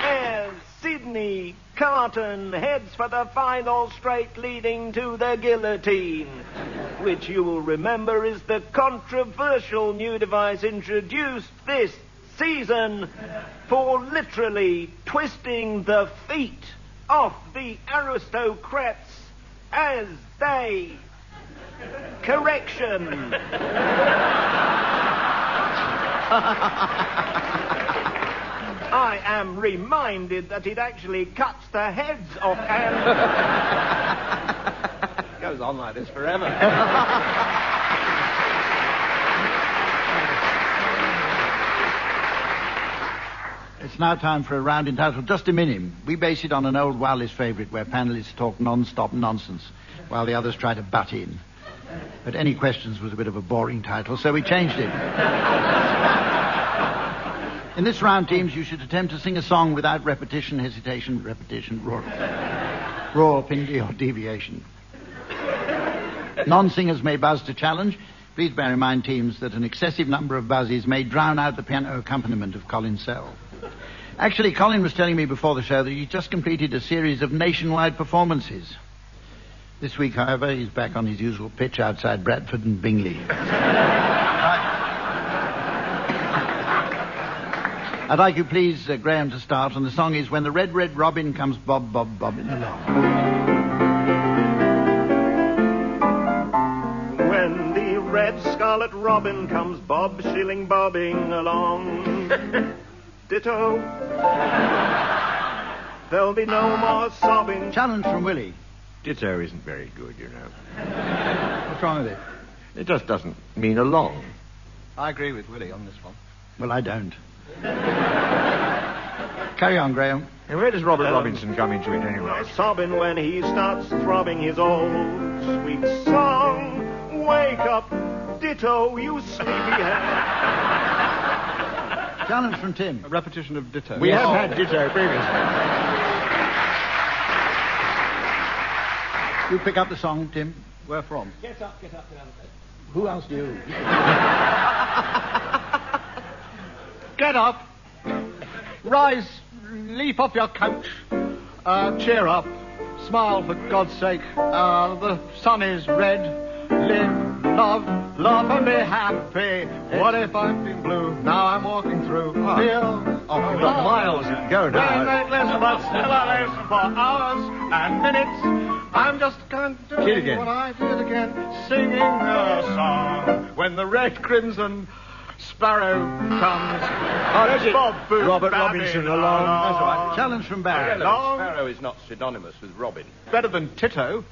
As Sidney Carton heads for the final straight leading to the guillotine, which you will remember is the controversial new device introduced this season for literally twisting the feet off the aristocrats as they... Correction. I am reminded that it actually cuts the heads off and... Goes on like this forever. It's now time for a round entitled Just a Minim. We base it on an old wireless favourite where panellists talk non-stop nonsense while the others try to butt in. But Any Questions was a bit of a boring title, so we changed it. In this round, teams, you should attempt to sing a song without repetition, hesitation, roar, pindy, or deviation. Non-singers may buzz to challenge. Please bear in mind, teams, that an excessive number of buzzes may drown out the piano accompaniment of Colin Sell. Actually, Colin was telling me before the show that he just completed a series of nationwide performances. This week, however, he's back on his usual pitch outside Bradford and Bingley. I'd like you, please, Graham, to start, and the song is When the Red, Red Robin Comes Bob, Bob, Bobbing Along. When the red scarlet robin comes bob-shilling bobbing along. Ditto. There'll be no more sobbing. Challenge from Willie. Ditto isn't very good, you know. What's wrong with it? It just doesn't mean along. I agree with Willie on this one. Well, I don't. Carry on, Graham. And where does Robert Robinson come into it anyway? Sobbing when he starts throbbing his old sweet song. Wake up, ditto, you sleepyhead. Challenge from Tim. A repetition of ditto. We have had ditto previously. You pick up the song, Tim. Where from? Get up, get up. Who else do you? Get up. Rise. Leap off your couch. Cheer up. Smile, for God's sake. The sun is red. Live, love, and be happy. What if I've been blue? Now I'm walking through. Feel. Oh, you've got miles to go now. Limitless, but still I listen for hours and minutes. I'm just kind of doing what I did again. Singing a song. When the red crimson sparrow comes. Oh, that's it. Robert Robinson along. That's right. Challenge from Barry. Sparrow is not synonymous with Robin. Better than Tito.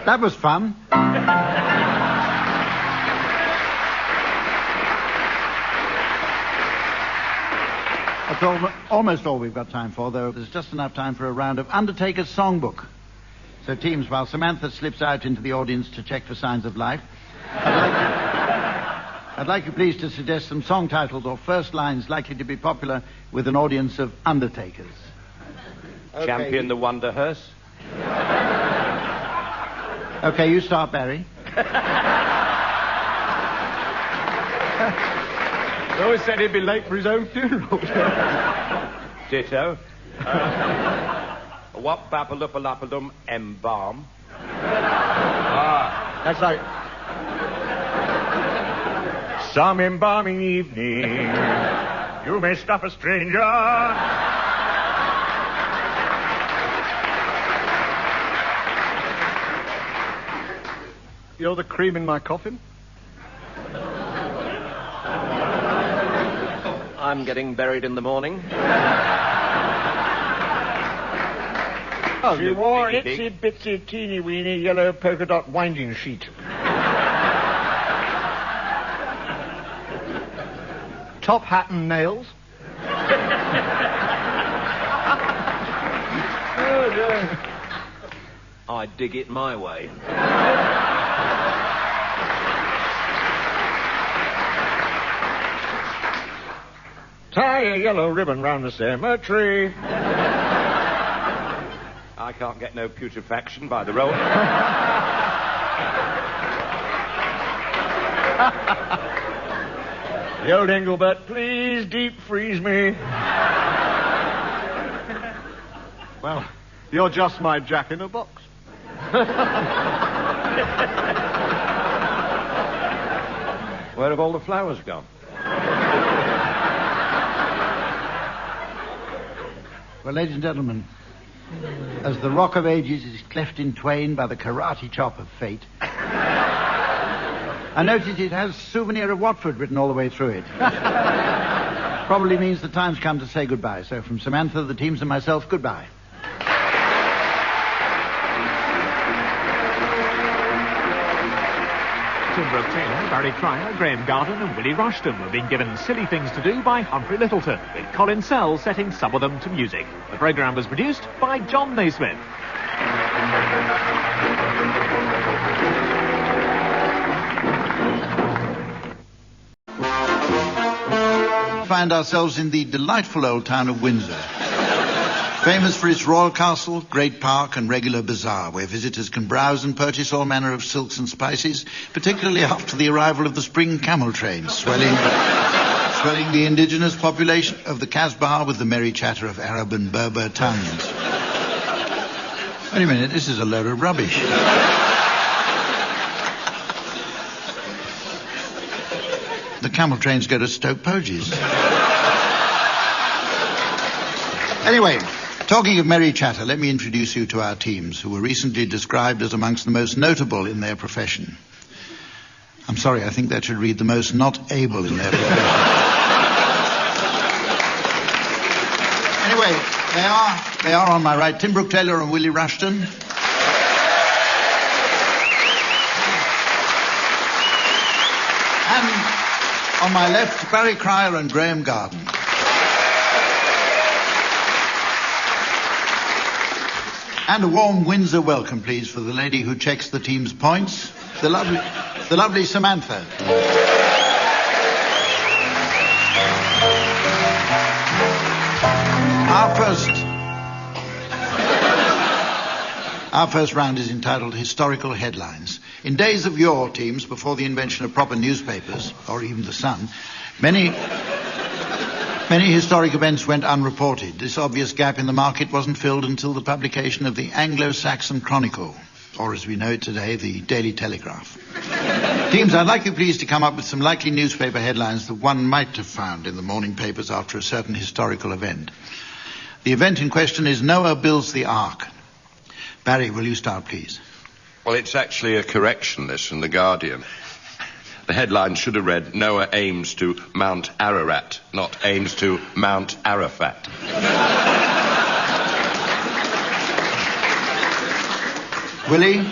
That was fun. That's almost all we've got time for, though there's just enough time for a round of Undertakers songbook. So, teams, while Samantha slips out into the audience to check for signs of life, I'd like you please to suggest some song titles or first lines likely to be popular with an audience of Undertakers. Okay. Champion the Wonder Hearse. Okay, you start, Barry. He always said he'd be late for his own funeral. Ditto. Wop bapalupalapalum embalm. That's like... Some embalming evening, you may stop a stranger. You're the cream in my coffin? I'm getting buried in the morning. Oh, she wore an itsy bitsy teeny weeny yellow polka dot winding sheet. Top hat and nails? I dig it my way. Tie a yellow ribbon round the cemetery. I can't get no putrefaction by the road. The old Engelbert, please deep freeze me. Well, you're just my Jack in a box. Where have all the flowers gone? Well, ladies and gentlemen, as the Rock of Ages is cleft in twain by the karate chop of fate, I noticed it has Souvenir of Watford written all the way through it. Probably means the time's come to say goodbye. So from Samantha, the teams and myself, goodbye. Brooke-Taylor, Barry Cryer, Graeme Garden and Willie Rushton were being given silly things to do by Humphrey Lyttelton, with Colin Sell setting some of them to music. The programme was produced by John Naismith. Find ourselves in the delightful old town of Windsor. Famous for its royal castle, great park and regular bazaar, where visitors can browse and purchase all manner of silks and spices, particularly after the arrival of the spring camel train, swelling the indigenous population of the Casbah with the merry chatter of Arab and Berber tongues. Wait a minute, this is a load of rubbish. The camel trains go to Stoke Poges. Anyway, talking of merry chatter, let me introduce you to our teams, who were recently described as amongst the most notable in their profession. I'm sorry, I think that should read the most not able in their profession. Anyway, they are on my right, Tim Brooke-Taylor and Willie Rushton. And on my left, Barry Cryer and Graeme Garden. And a warm Windsor welcome, please, for the lady who checks the team's points, the lovely Samantha. Our first round is entitled Historical Headlines. In days of yore, teams, before the invention of proper newspapers, or even the Sun, many historic events went unreported. This obvious gap in the market wasn't filled until the publication of the Anglo-Saxon Chronicle, or as we know it today, the Daily Telegraph. Teams, I'd like you please to come up with some likely newspaper headlines that one might have found in the morning papers after a certain historical event. The event in question is Noah builds the Ark. Barry, will you start, please? Well, it's actually a correction, this, from The Guardian. The headline should have read, Noah aims to Mount Ararat, not aims to Mount Arafat. Willie?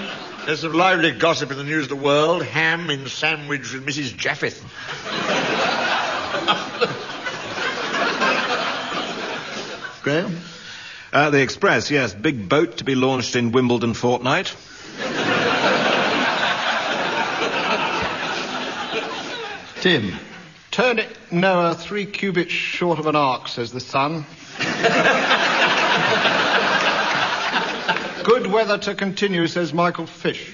There's some lively gossip in the News of the World. Ham in sandwich with Mrs. Japheth. Graeme? The Express, yes. Big boat to be launched in Wimbledon fortnight. Tim? Turn it, Noah, 3 cubits short of an ark, says the Sun. Good weather to continue, says Michael Fish.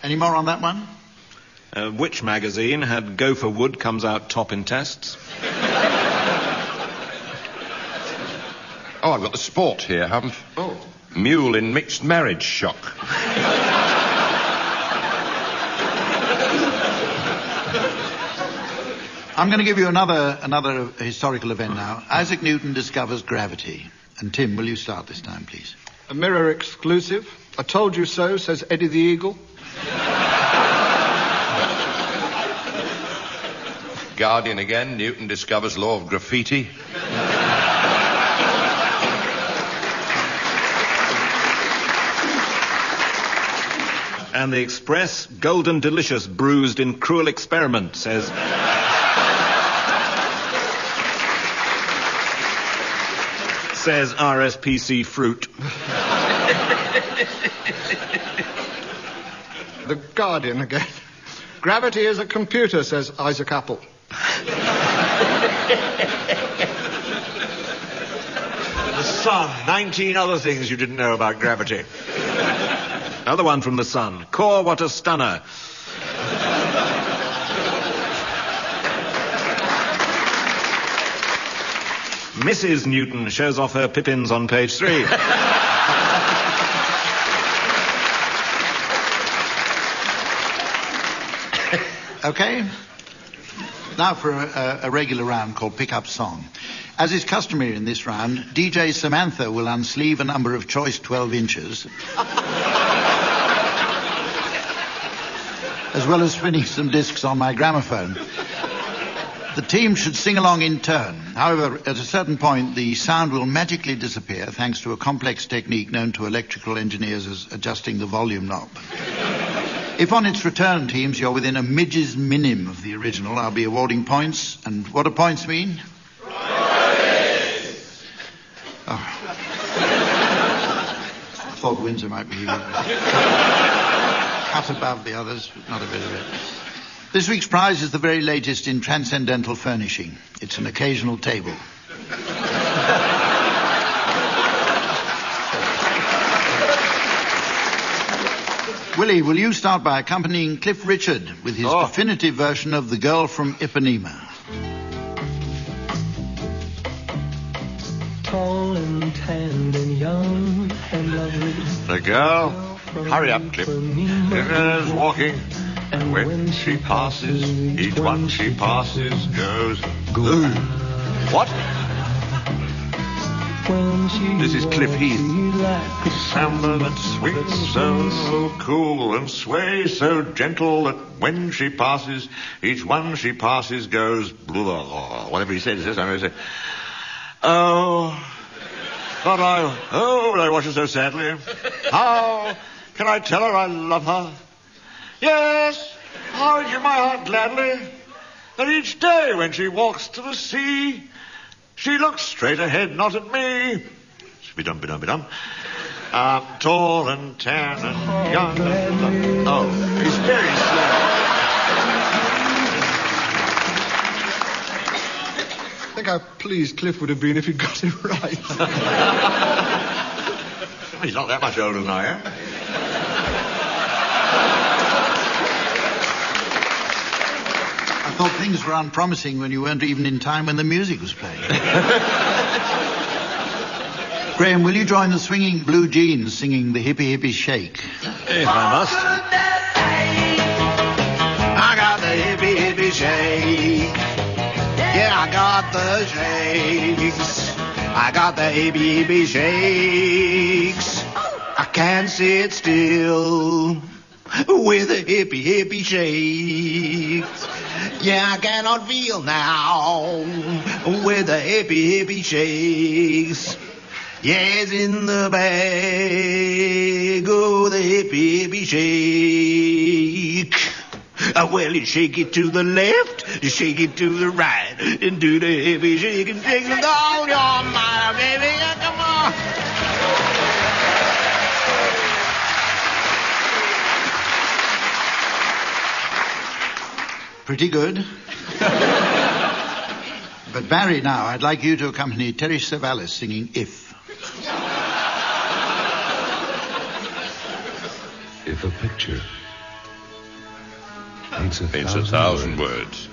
Any more on that one? Which magazine had Gopher Wood comes out top in tests? Oh, I've got the sport here, Humph. Oh. Mule in mixed marriage shock. I'm going to give you another historical event now. Isaac Newton discovers gravity. And Tim, will you start this time, please? A Mirror exclusive. I told you so, says Eddie the Eagle. Guardian again, Newton discovers law of graffiti. And the Express, Golden Delicious bruised in cruel experiment, says... says RSPC Fruit. The Guardian again. Gravity is a computer, says Isaac Apple. The Sun, 19 other things you didn't know about gravity. Another one from the Sun. Core, what a stunner. Mrs. Newton shows off her pippins on page 3. Okay. Now for a regular round called Pick Up Song. As is customary in this round, DJ Samantha will unsleeve a number of choice 12 inches, as well as spinning some discs on my gramophone. The team should sing along in turn. However, at a certain point, the sound will magically disappear thanks to a complex technique known to electrical engineers as adjusting the volume knob. If on its return, teams, you're within a midge's minim of the original, I'll be awarding points. And what do points mean? Oh. I thought Windsor might be cut above the others, but not a bit of it. This week's prize is the very latest in transcendental furnishing. It's an occasional table. Willie, will you start by accompanying Cliff Richard with his definitive version of The Girl from Ipanema? Tall and tanned and young and lovely. The girl, hurry up, Cliff. Is walking, and when she passes, each one she passes goes. Ooh. What? This is Cliff Heath. Samba that swings so cool and sways so gentle that when she passes, each one she passes goes. Blah, whatever he says, I'm going to say. Oh, but I watch her so sadly. How can I tell her I love her? Yes, I would give my heart gladly that each day when she walks to the sea, she looks straight ahead, not at me. Be-dum. Tall and tan and young and... Oh, he's very slow. Think how pleased Cliff would have been if he'd got it right. He's not that much older than I am. I thought things were unpromising when you weren't even in time when the music was playing. Graeme, will you join the swinging Blue Jeans singing the Hippie Hippie Shake? If I must. I got the hippie hippie shake. Yeah, I got the shakes. I got the hippie hippie shakes. I can't sit still with the hippie hippie shakes. Yeah, I cannot feel now with the hippie hippie shakes. Yes, in the bag, oh, the hippie hippie shake. Well, you shake it to the left, you shake it to the right, and do the hippie shake and shake with all your might, baby. Come on. Pretty good. But Barry, now, I'd like you to accompany Terry Savalas singing If. If a picture paints a thousand words,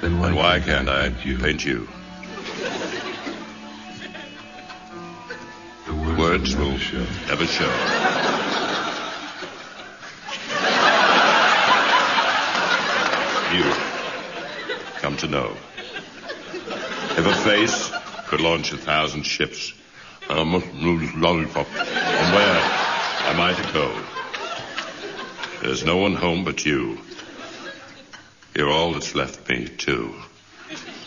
then why can't I paint you? The words will never show. You come to know. If a face could launch 1,000 ships, I must lose lollipop. And where am I to go? There's no one home but you. You're all that's left me, too.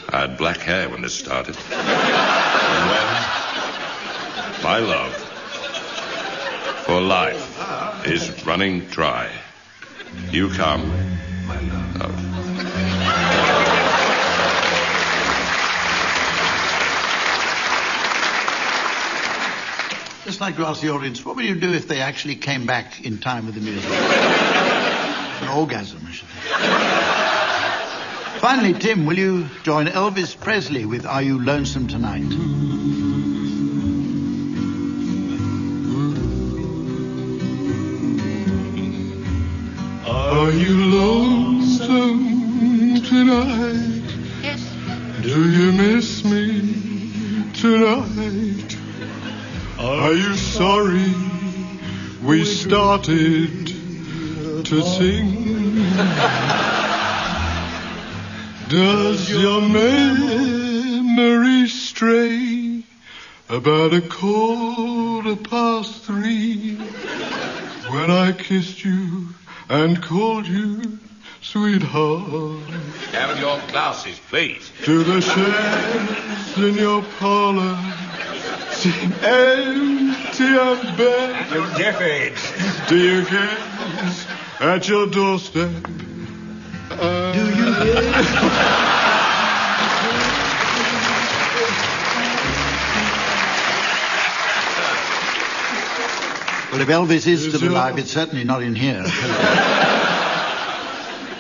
I had black hair when this started. And when my love for life is running dry, you come, love. Just like to ask the audience, what would you do if they actually came back in time with the music? An orgasm, I should think. Finally, Tim, will you join Elvis Presley with Are You Lonesome Tonight? Are you lonesome tonight? Yes. Do you miss me tonight? Are you sorry we started to sing? Does your memory ordinary stray, about 3:15, when I kissed you and called you sweetheart. Have your glasses, please. To the chairs in your parlor seem empty and bare. And your decades. Do you gaze at your doorstep? Do you Well, if Elvis is still alive, it's certainly not in here.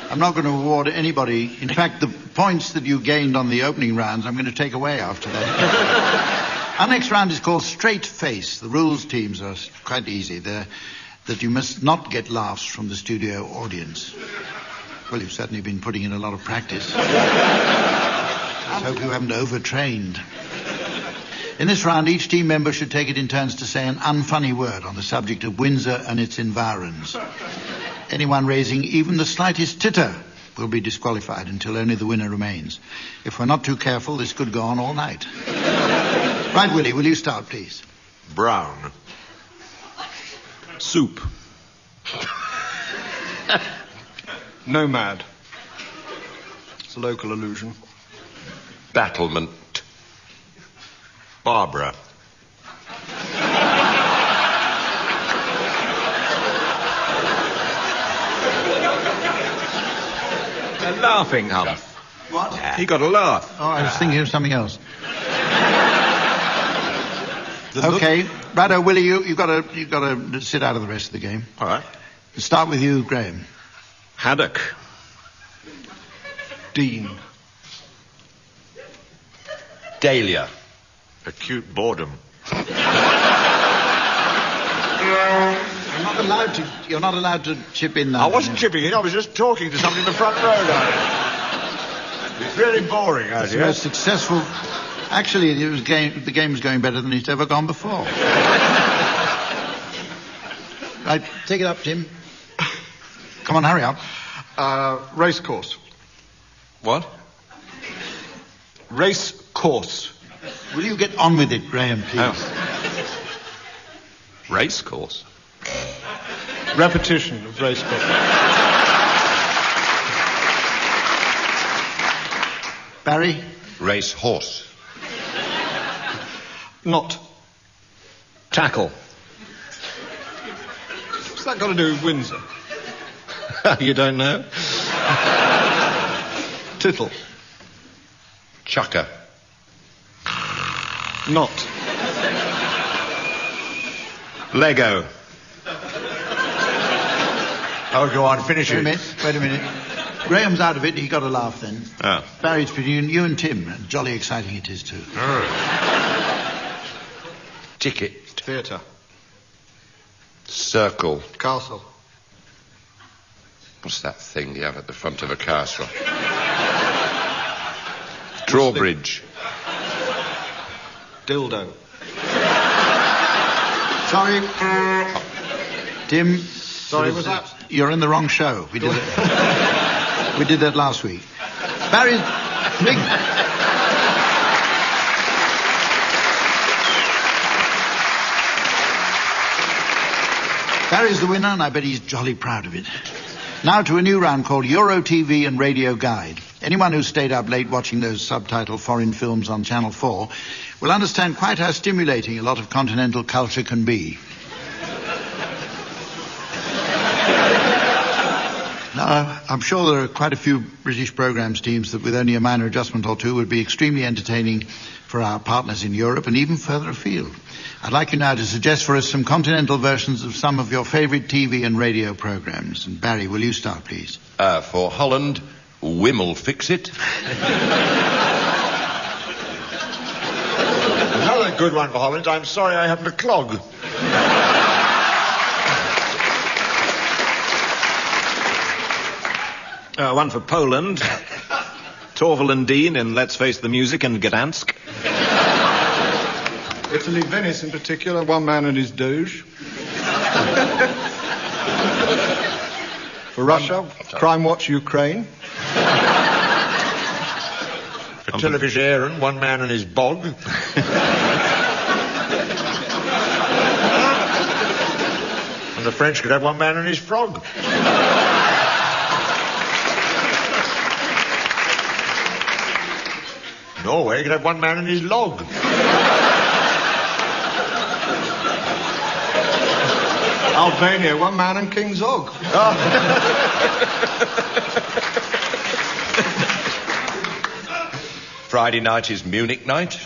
I'm not going to award anybody. In fact, the points that you gained on the opening rounds, I'm going to take away after that. Our next round is called Straight Face. The rules, teams, are quite easy. They're that you must not get laughs from the studio audience. Well, you've certainly been putting in a lot of practice. I hope you haven't overtrained. In this round, each team member should take it in turns to say an unfunny word on the subject of Windsor and its environs. Anyone raising even the slightest titter will be disqualified until only the winner remains. If we're not too careful, this could go on all night. Right, Willie, will you start, please? Brown. Soup. Nomad. It's a local allusion. Battlement. Barbara. A laughing hump. What? He got a laugh. Oh, I was thinking of something else. Okay, righto, Willie, you've got to sit out of the rest of the game. All right. Start with you, Graeme. Haddock. Dean. Dahlia. Acute boredom. You're not allowed to chip in now. I wasn't chipping in, I was just talking to somebody in the front row down here. It's really boring out It's the here. most successful... Actually, the game's going better than it's ever gone before. Right, take it up, Tim. Come on, hurry up. Race course. What? Race course. Will you get on with it, Graeme, please? Oh. Race course. Repetition of race course. Barry? Race horse. Not. Tackle. What's that got to do with Windsor? You don't know? Tittle. Chucker. Not. Lego. Oh, go on, finish it. Wait a minute. Graham's out of it, he got a laugh then. Oh. Barry, it's between you and Tim. Jolly exciting it is, too. Ticket. Theatre. Circle. Castle. What's that thing you have at the front of a castle? Drawbridge. Dildo. Sorry. Tim. Sorry, was that? You're in the wrong show. We did it. We did that last week. Barry. Barry's the winner, and I bet he's jolly proud of it. Now to a new round called Euro TV and Radio Guide. Anyone who stayed up late watching those subtitled foreign films on Channel 4 will understand quite how stimulating a lot of continental culture can be. Now, I'm sure there are quite a few British programmes teams that with only a minor adjustment or two would be extremely entertaining for our partners in Europe and even further afield. I'd like you now to suggest for us some continental versions of some of your favourite TV and radio programmes. And Barry, will you start, please? For Holland, Wimmel Fix It. Another good one for Holland. I'm sorry I haven't a clog. One for Poland. Torval and Dean in Let's Face the Music and Gdansk. Italy, Venice in particular, One Man and His Doge. For Russia, Crime Watch Ukraine. A television, one man and his bog. And the French could have one man and his frog. Norway could have one man and his log. Albania, one man and King Zog. Friday night is Munich night.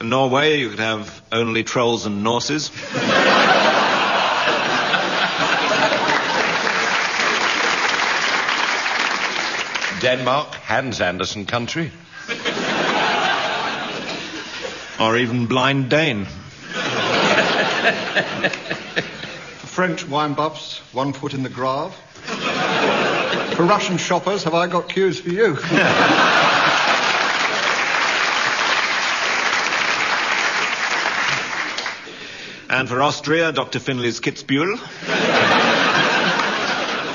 In Norway, you could have only trolls and Norses. Denmark, Hans Andersen country. Or even blind Dane. For French wine buffs, 1 foot in the grave. For Russian shoppers, have I got cues for you? And for Austria, Dr. Finley's Kitzbühel.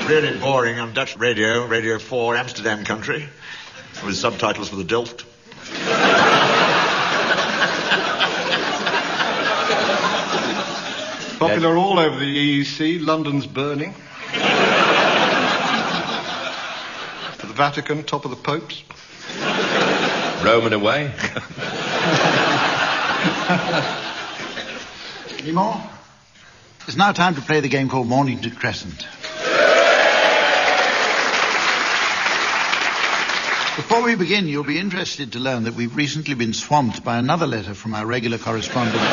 Really boring on Dutch radio, Radio 4, Amsterdam country, with subtitles for the Delft. Popular all over the EEC, London's burning. For the Vatican, top of the popes. Roman away. Any more? It's now time to play the game called Mornington Crescent. Before we begin, you'll be interested to learn that we've recently been swamped by another letter from our regular correspondent,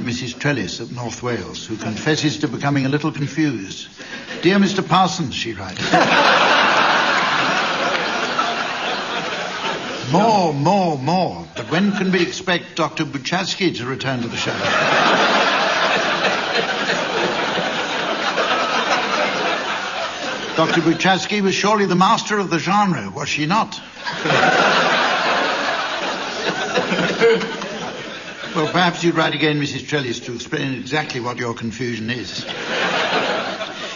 Mrs. Trellis of North Wales, who confesses to becoming a little confused. Dear Mr. Parsons, she writes. More. But when can we expect Dr. Buchatsky to return to the show? Dr. Buchatsky was surely the master of the genre, was she not? Well, perhaps you'd write again, Mrs. Trellis, to explain exactly what your confusion is.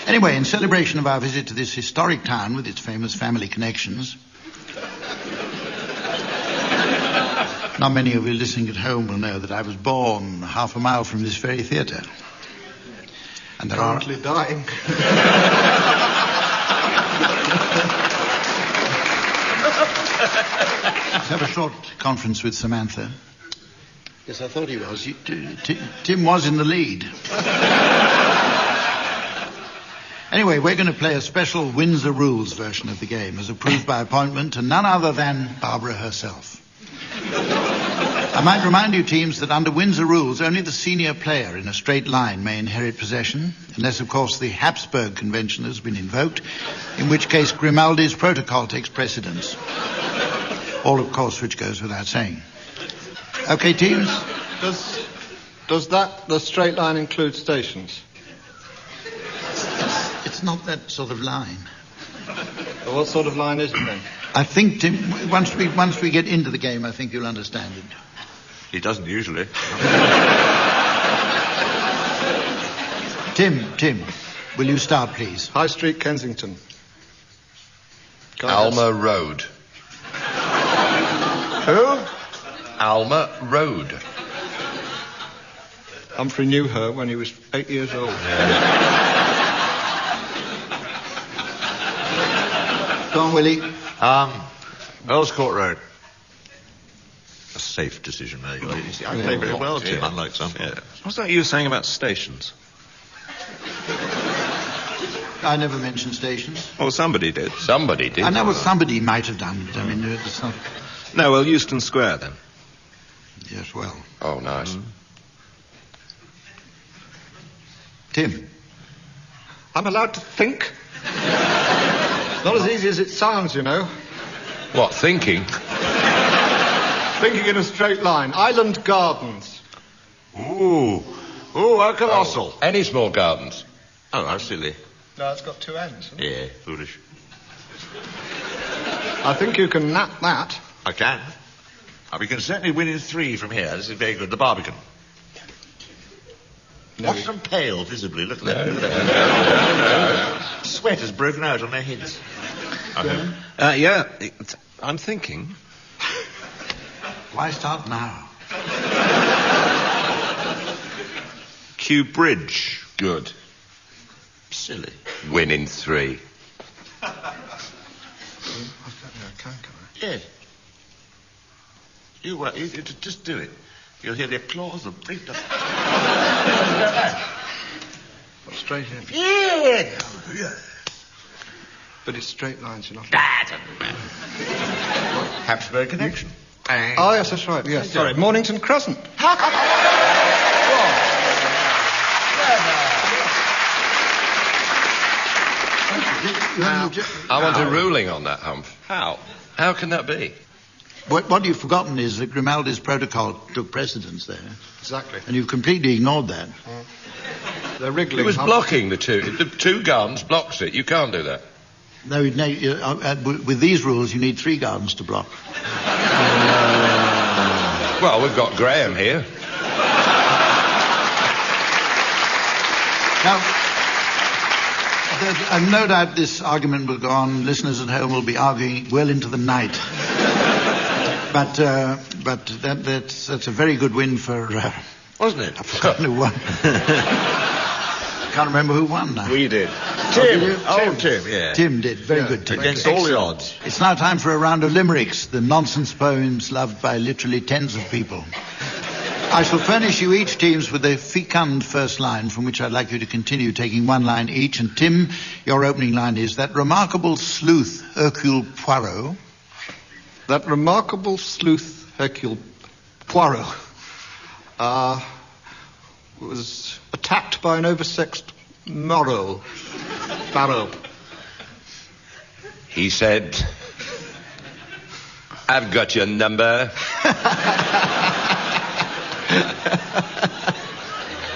Anyway, in celebration of our visit to this historic town with its famous family connections, not many of you listening at home will know that I was born half a mile from this very theatre. And there Currently dying. Let's have a short conference with Samantha. Yes, I thought he was. Tim was in the lead. Anyway, we're going to play a special Windsor Rules version of the game as approved by appointment to none other than Barbara herself. I might remind you, teams, that under Windsor Rules, only the senior player in a straight line may inherit possession, unless, of course, the Habsburg Convention has been invoked, in which case Grimaldi's protocol takes precedence. All, of course, which goes without saying. Okay, teams? Does the straight line include stations? It's not that sort of line. Well, what sort of line is it then? I think, Tim, once we get into the game, I think you'll understand it. He doesn't usually. Tim, will you start, please? High Street, Kensington. Alma Road. Who? Alma Road. Humphrey knew her when he was 8 years old. Go on, Willie. Earls Court Road. A safe decision, mate. You see, I play very well, Tim, unlike some. Yeah. What's that you were saying about stations? I never mentioned stations. Oh, somebody did. Somebody did. I know what somebody might have done. I mean, it's not... No, well, Euston Square, then. Yes, well. Oh, nice. Tim. I'm allowed to think? Not as easy as it sounds, you know. What, thinking? Thinking in a straight line. Island Gardens. Ooh, how colossal. Oh, any small gardens? Oh, how silly. No, it's got 2 ends. Yeah, foolish. I think you can nap that. I can. We can certainly win in 3 from here. This is very good. The Barbican. Watch them pale, visibly. Look at that. No. Sweat has broken out on their heads. Yeah, I'm thinking. Why start now? Cue bridge. Good. Silly. Win in 3. Yes. You just do it. You'll hear the applause of big. Straight in. Yeah. But it's straight lines, you're not. Habsburg connection. Oh, yes, that's right. Yes, sorry. Mornington Crescent. I want a ruling on that, Humph. How? How can that be? What you've forgotten is that Grimaldi's protocol took precedence there. Exactly. And you've completely ignored that. They're wriggling. It was blocking the two. The 2 gardens blocks it. You can't do that. No, with these rules, you need 3 gardens to block. Well, we've got Graeme here. Now, and no doubt this argument will go on. Listeners at home will be arguing well into the night. But that's a very good win for... Wasn't it? I've forgotten who won. Can't remember who won now. We did. Tim. Tim, yeah. Tim did. Very good, Tim. Against all the odds. It's now time for a round of limericks, the nonsense poems loved by literally tens of people. I shall furnish you each teams with a fecund first line from which I'd like you to continue taking 1 line each. And Tim, your opening line is, that remarkable sleuth Hercule Poirot. That remarkable sleuth Hercule Poirot was attacked by an oversexed Barrow. He said, I've got your number.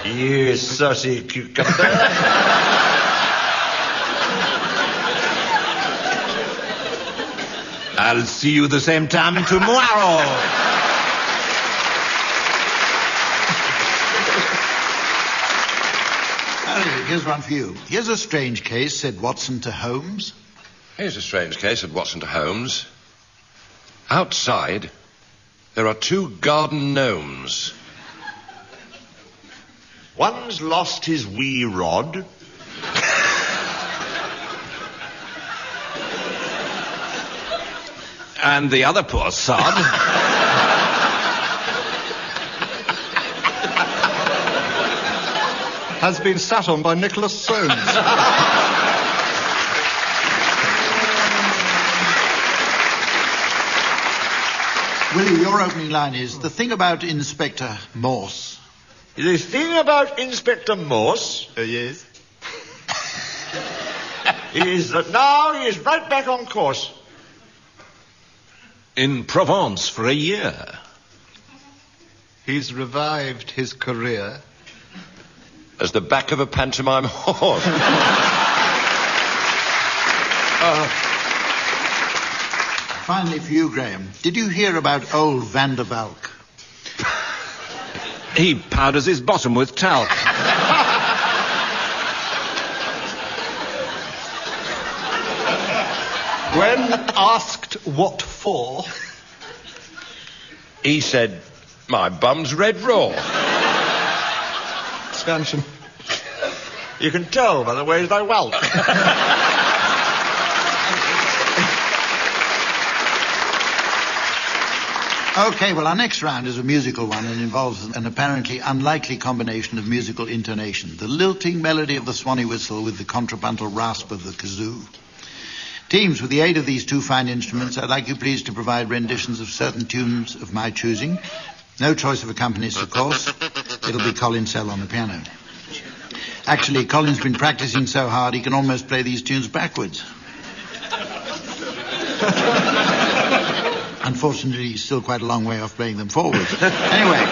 You saucy cucumber. I'll see you the same time tomorrow. Here's one for you. Here's a strange case, said Watson to Holmes. Here's a strange case, said Watson to Holmes. Outside, there are 2 garden gnomes. One's lost his wee rod. And the other poor sod. Has been sat on by Nicholas Soames. Willie, your opening line is, the thing about Inspector Morse. The thing about Inspector Morse... Yes? is that now he is right back on course. In Provence for a year. He's revived his career. As the back of a pantomime horse. Finally for you, Graeme, did you hear about old Van der Valk? He powders his bottom with talc. When asked what for, He said, my bum's red raw. Scansion. You can tell by the way they welch. Okay, well, our next round is a musical one and involves an apparently unlikely combination of musical intonation. The lilting melody of the swanny whistle with the contrapuntal rasp of the kazoo. Teams, with the aid of these 2 fine instruments, I'd like you please to provide renditions of certain tunes of my choosing. No choice of accompanist, of course. It'll be Colin Sell on the piano. Actually, Colin's been practicing so hard he can almost play these tunes backwards. Unfortunately, he's still quite a long way off playing them forwards. Anyway,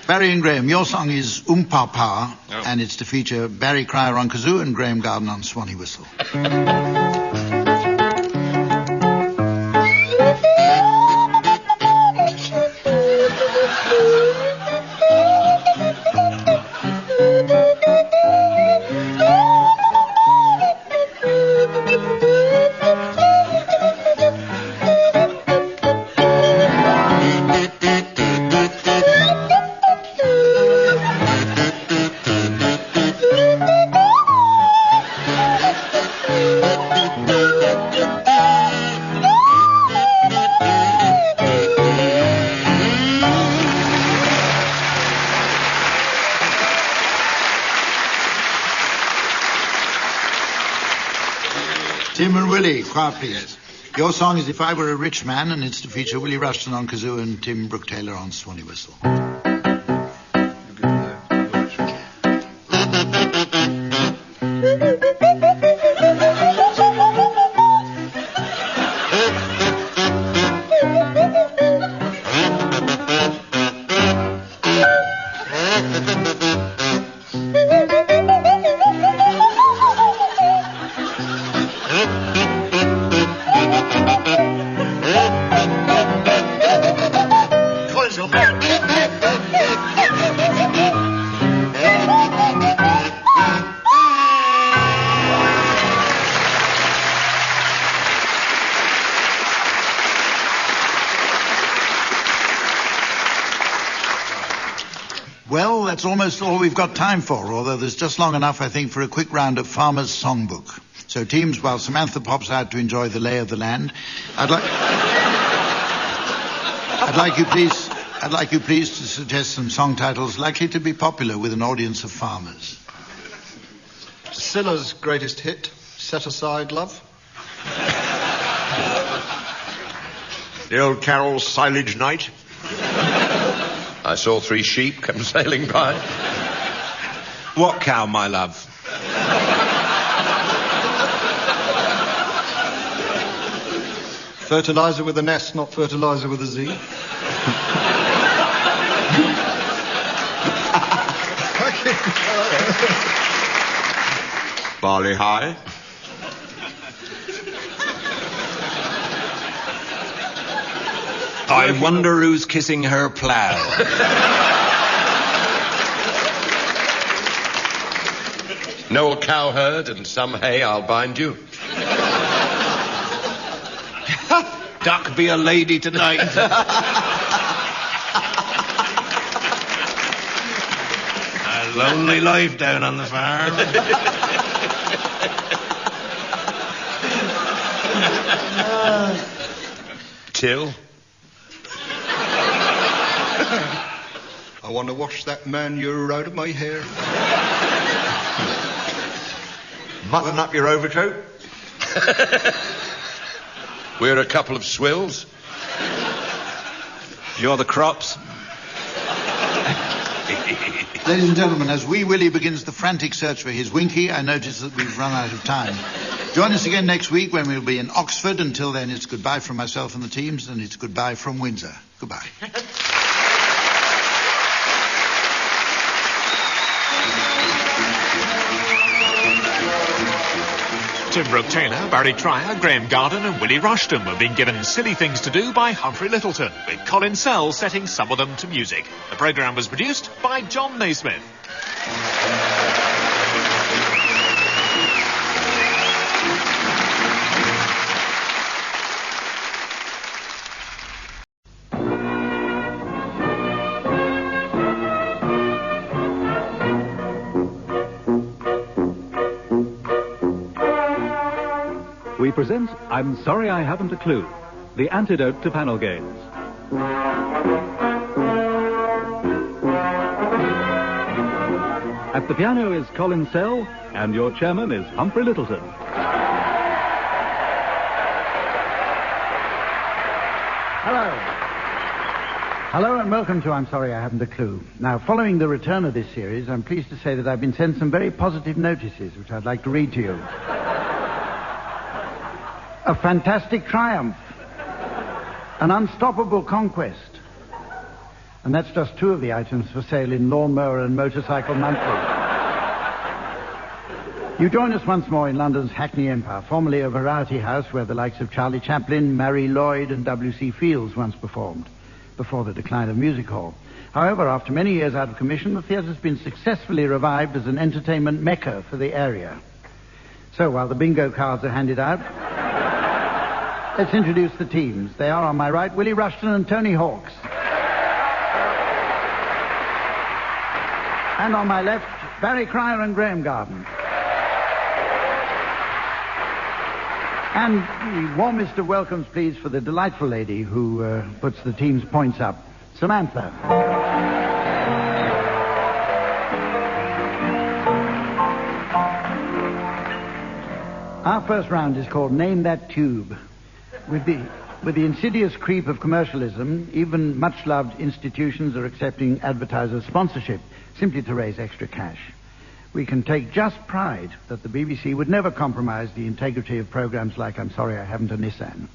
Barry and Graeme, your song is Pa, and it's to feature Barry Cryer on kazoo and Graeme Garden on swanny whistle. Willie, quiet please. Your song is If I Were a Rich Man, and it's to feature Willie Rushton on kazoo and Tim Brooke-Taylor on swanee whistle. Well, that's almost all we've got time for, although there's just long enough, I think, for a quick round of Farmer's Songbook. So, teams, while Samantha pops out to enjoy the lay of the land, I'd like you please to suggest some song titles likely to be popular with an audience of farmers. Scylla's greatest hit, Set Aside Love. The old carol, Silage Night. I saw 3 sheep come sailing by. What cow, my love? Fertilizer with an S, not fertilizer with a Z. Barley High. I wonder who's kissing her plough. Know a cowherd and some hay I'll bind you. Duck be a lady tonight. A lonely life down on the farm. Till? I want to wash that manure out of my hair. Mutton up your overcoat. We're a couple of swills. You're the crops. Ladies and gentlemen, as Wee Willie begins the frantic search for his Winky, I notice that we've run out of time. Join us again next week when we'll be in Oxford. Until then, it's goodbye from myself and the teams, and it's goodbye from Windsor. Goodbye. Tim Brooke-Taylor, Barry Trier, Graeme Garden and Willie Rushton have been given Silly Things to Do by Humphrey Lyttelton, with Colin Sell setting some of them to music. The programme was produced by John Naismith. We present I'm Sorry I Haven't a Clue, the antidote to panel games. At the piano is Colin Sell, and your chairman is Humphrey Lyttelton. Hello and welcome to I'm Sorry I Haven't a Clue. Now, following the return of this series, I'm pleased to say that I've been sent some very positive notices, which I'd like to read to you. A fantastic triumph. An unstoppable conquest. And that's just 2 of the items for sale in Lawnmower and Motorcycle Monthly. You join us once more in London's Hackney Empire, formerly a variety house where the likes of Charlie Chaplin, Mary Lloyd and W.C. Fields once performed, before the decline of music hall. However, after many years out of commission, the theatre's been successfully revived as an entertainment mecca for the area. So, while the bingo cards are handed out, let's introduce the teams. They are, on my right, Willie Rushton and Tony Hawks. And on my left, Barry Cryer and Graeme Garden. And the warmest of welcomes, please, for the delightful lady who puts the team's points up, Samantha. Our first round is called Name That Tube. With the insidious creep of commercialism, even much-loved institutions are accepting advertiser sponsorship simply to raise extra cash. We can take just pride that the BBC would never compromise the integrity of programs like I'm Sorry I Haven't a Nissan.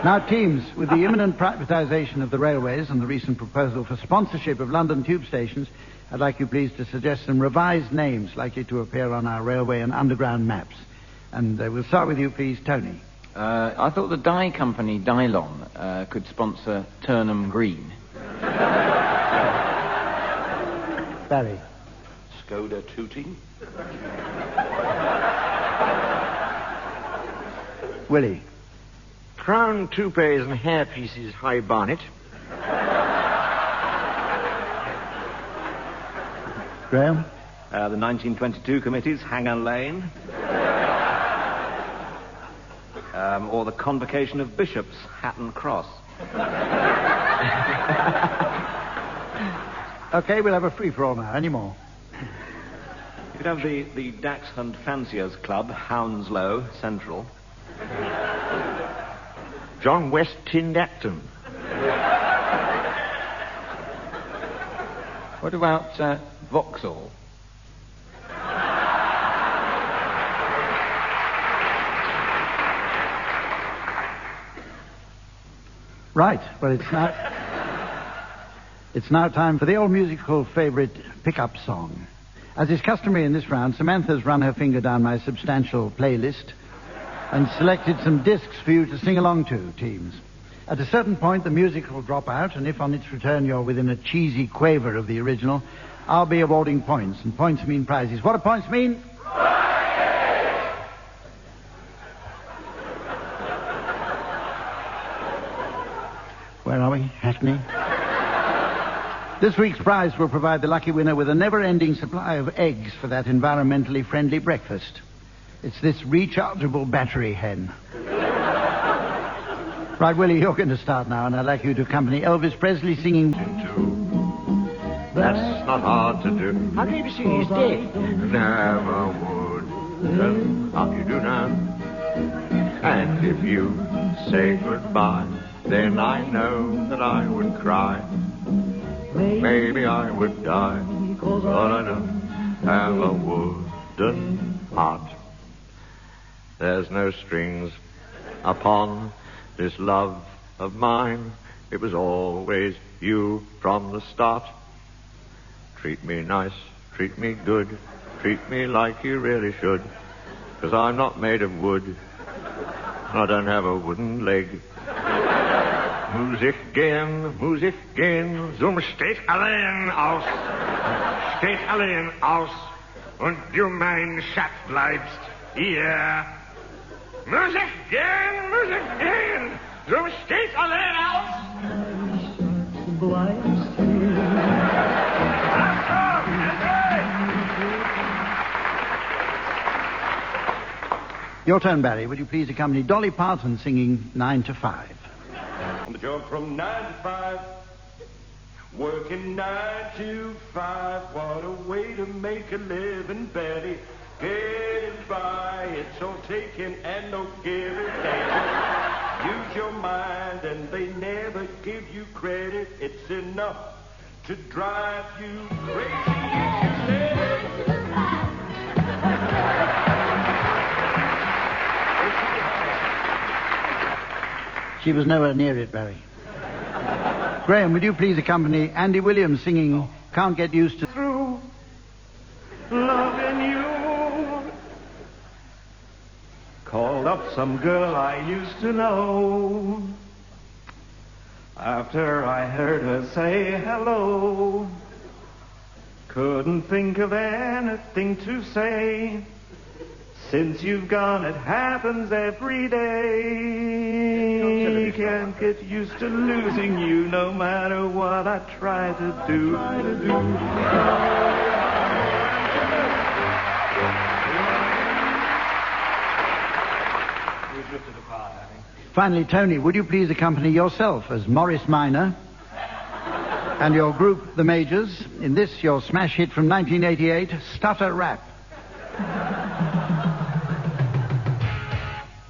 Now, teams, with the imminent privatisation of the railways and the recent proposal for sponsorship of London tube stations, I'd like you please to suggest some revised names likely to appear on our railway and underground maps. And we'll start with you, please, Tony. I thought the dye company Dylon could sponsor Turnham Green. Barry. Skoda Tooting. Willie. Crown toupees and hairpieces high bonnet. Graeme? The 1922 committee's Hanger Lane. Or the Convocation of Bishops, Hatton Cross. Okay, we'll have a free-for-all now. Any more? You could have the Daxhunt Fanciers Club, Hounslow, Central. John West Tyndacton. What about Vauxhall? Right. Well, it's now time for the old musical favourite pickup song. As is customary in this round, Samantha's run her finger down my substantial playlist and selected some discs for you to sing along to, teams. At a certain point, the music will drop out, and if on its return you're within a cheesy quaver of the original, I'll be awarding points, and points mean prizes. What do points mean? Where are we? Hackney? This week's prize will provide the lucky winner with a never-ending supply of eggs for that environmentally friendly breakfast. It's this rechargeable battery hen. Right, Willie, you're going to start now, and I'd like you to accompany Elvis Presley singing... That's not hard to do. How can you see he's dead? Never would. How you do now? And if you say goodbye, then I know that I would cry. Maybe I would die, but I don't have a wooden heart. There's no strings upon this love of mine. It was always you from the start. Treat me nice, treat me good, treat me like you really should. 'Cause I'm not made of wood, and I don't have a wooden leg. Musik gehen, zum steht allein aus. Steht allein aus, und du mein Schatz bleibst hier. Musik gehen, zum steht allein aus. Your turn, Barry. Would you please accompany Dolly Parton singing 9 to 5? On the job from 9 to 5, working 9 to 5. What a way to make a living, Betty. Getting by, it's all taking and no giving. Use your mind and they never give you credit. It's enough to drive you crazy if you let it. She was nowhere near it, Barry. Graeme, would you please accompany Andy Williams singing Can't Get Used to... Through loving you. Called up some girl I used to know. After I heard her say hello, couldn't think of anything to say. Since you've gone, it happens every day. Can't get used to losing you, no matter what I try to do. Finally, Tony, would you please accompany yourself as Morris Minor And your group, the Majors, in this, your smash hit from 1988, Stutter Rap.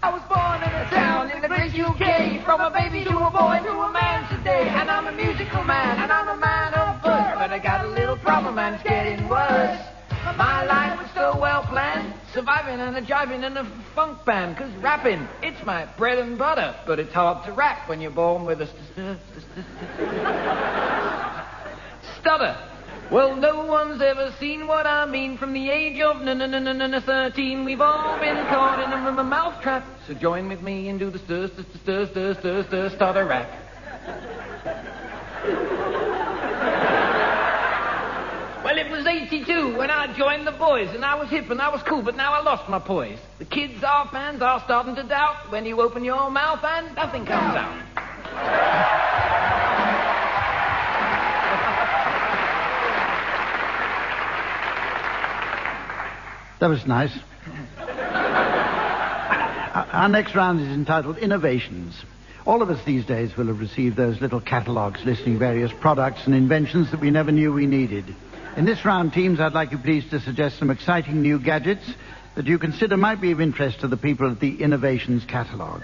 I was born in a town in the great UK, from a baby to a boy to a man today. And I'm a musical man, and I'm a man of birth, but I got a little problem, and it's getting worse. My life was so well planned, surviving and a jiving in a funk band, 'cause rapping, it's my bread and butter, but it's hard to rap when you're born with a stutter. Well, no one's ever seen what I mean. From the age of 13, we've all been caught in a mouth trap. So join with me and do the stutter rap. Well, it was 82 when I joined the boys, and I was hip and I was cool, but now I lost my poise. The kids, our fans, are starting to doubt when you open your mouth and nothing comes out. That was nice. Our next round is entitled Innovations. All of us these days will have received those little catalogues listing various products and inventions that we never knew we needed. In this round, teams, I'd like you please to suggest some exciting new gadgets that you consider might be of interest to the people at the Innovations catalogue.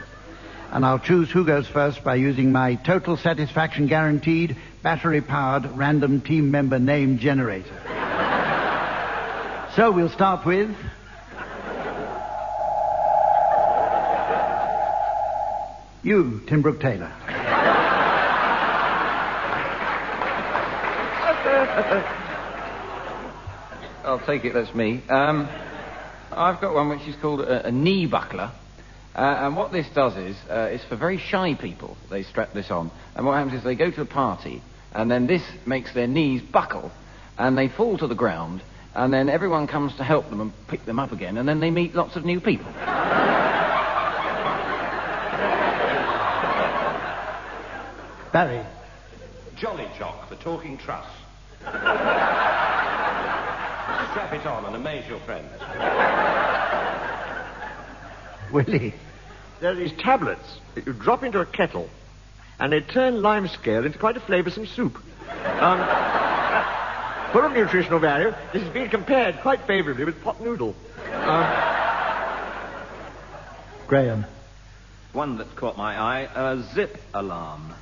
And I'll choose who goes first by using my total satisfaction guaranteed, battery-powered, random team member name generator. So we'll start with... you, Tim Brooke-Taylor. I'll take it, that's me. I've got one which is called a knee buckler. And what this does is, it's for very shy people. They strap this on. And what happens is they go to a party, and then this makes their knees buckle, and they fall to the ground, and then everyone comes to help them and pick them up again, and then they meet lots of new people. Barry. Jolly Jock, the talking truss. Strap it on and amaze your friends. Willie. There are these tablets that you drop into a kettle, and they turn lime scale into quite a flavoursome soup. Full of nutritional value, this has been compared quite favourably with pot noodle. Graeme. One that caught my eye, a zip alarm.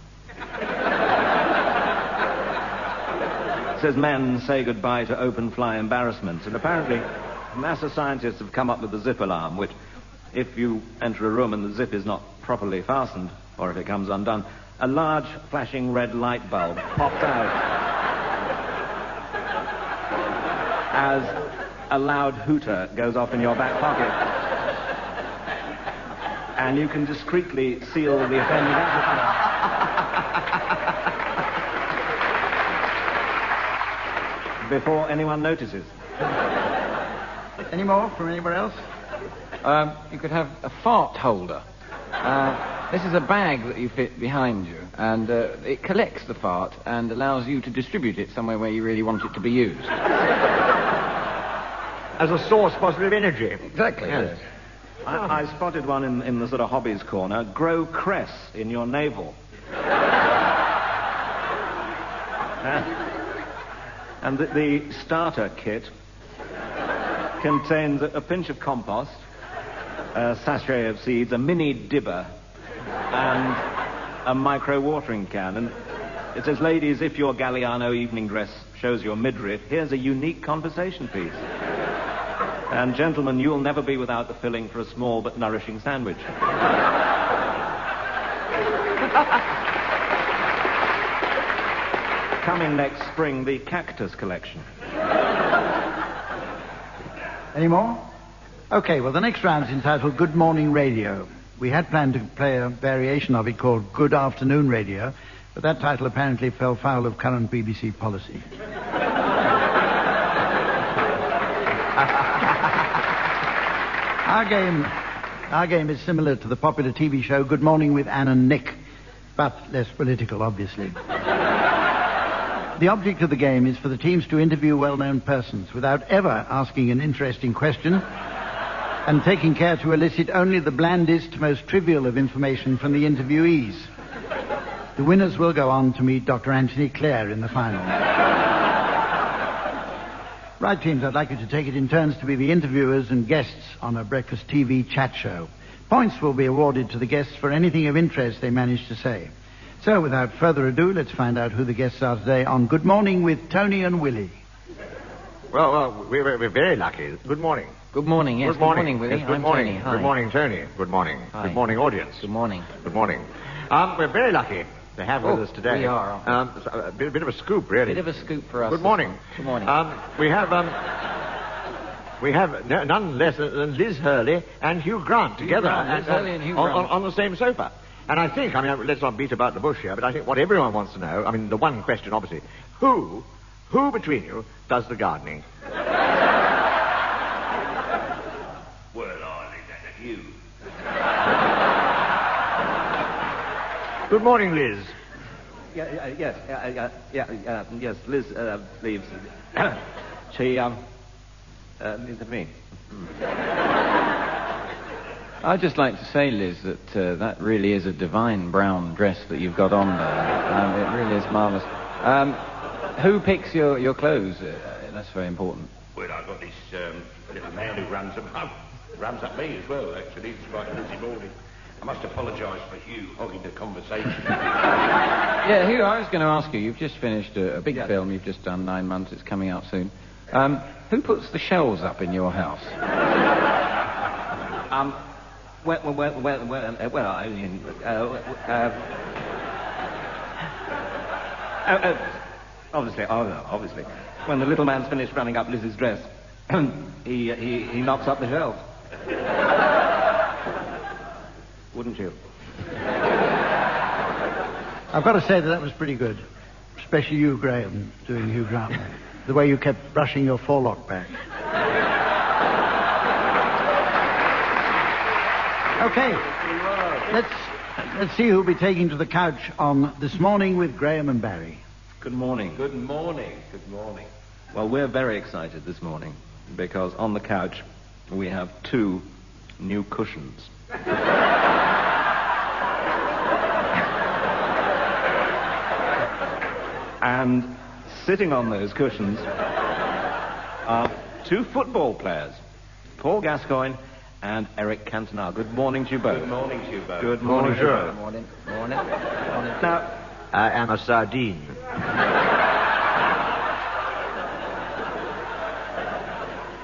It says men say goodbye to open fly embarrassments, and apparently NASA scientists have come up with the zip alarm, which, if you enter a room and the zip is not properly fastened, or if it comes undone, a large flashing red light bulb pops out as a loud hooter goes off in your back pocket, and you can discreetly seal the offending amplifier. Before anyone notices. Any more from anywhere else? You could have a fart holder. This is a bag that you fit behind you, and it collects the fart and allows you to distribute it somewhere where you really want it to be used. As a source, possibly, of energy. Exactly, yes. I spotted one in the sort of hobbies corner. Grow cress in your navel. And the starter kit contains a pinch of compost, a sachet of seeds, a mini dibber, and a micro watering can. And it says, ladies, if your Galliano evening dress shows your midriff, here's a unique conversation piece. And gentlemen, you'll never be without the filling for a small but nourishing sandwich. Coming next spring, the cactus collection. Any more? Okay, well, the next round's entitled Good Morning Radio. We had planned to play a variation of it called Good Afternoon Radio, but that title apparently fell foul of current BBC policy. Our game is similar to the popular TV show Good Morning with Anne and Nick, but less political, obviously. The object of the game is for the teams to interview well-known persons without ever asking an interesting question and taking care to elicit only the blandest, most trivial of information from the interviewees. The winners will go on to meet Dr. Anthony Clare in the final. Right, teams, I'd like you to take it in turns to be the interviewers and guests on a breakfast TV chat show. Points will be awarded to the guests for anything of interest they manage to say. So, without further ado, let's find out who the guests are today on Good Morning with Tony and Willie. Well, we're very lucky. Good morning. Good morning, yes. Good morning, Willie. Yes, good I'm morning. Tony. Hi. Good morning, Tony. Good morning. Hi. Good morning, audience. Good morning. Good morning. We're very lucky to have with us today. We are. A bit of a scoop, really. Bit of a scoop for us. Good morning. Good morning. We have none less than Liz Hurley and Hugh Grant together Liz Hurley and Hugh Grant. on the same sofa. And I think, let's not beat about the bush here, but I think what everyone wants to know, the one question, obviously, who between you does the gardening? Well, I leave that to you. Good morning, Liz. Yes, Liz leaves. She leaves at me. I'd just like to say, Liz, that that really is a divine brown dress that you've got on there. It really is marvellous. Who picks your clothes? That's very important. Well, I've got this little man who runs up me as well, actually. It's quite a busy morning. I must apologise for Hugh hogging the conversation. Yeah, Hugh, I was going to ask you, you've just finished a big film, you've just done 9 months, it's coming out soon. Who puts the shelves up in your house? Obviously. When the little man's finished running up Liz's dress, he knocks up the shelf. Wouldn't you? I've got to say that was pretty good. Especially you, Graeme, doing Hugh Grant. The way you kept brushing your forelock back. Okay. Let's see who'll be taking to the couch on This Morning with Graeme and Barry. Good morning. Good morning. Good morning. Well, we're very excited this morning because on the couch we have 2 new cushions. And sitting on those cushions are 2 football players, Paul Gascoigne and Eric Cantona. Good morning to you both. Good morning to you both. Good morning to you both. Morning. Now, I am a sardine.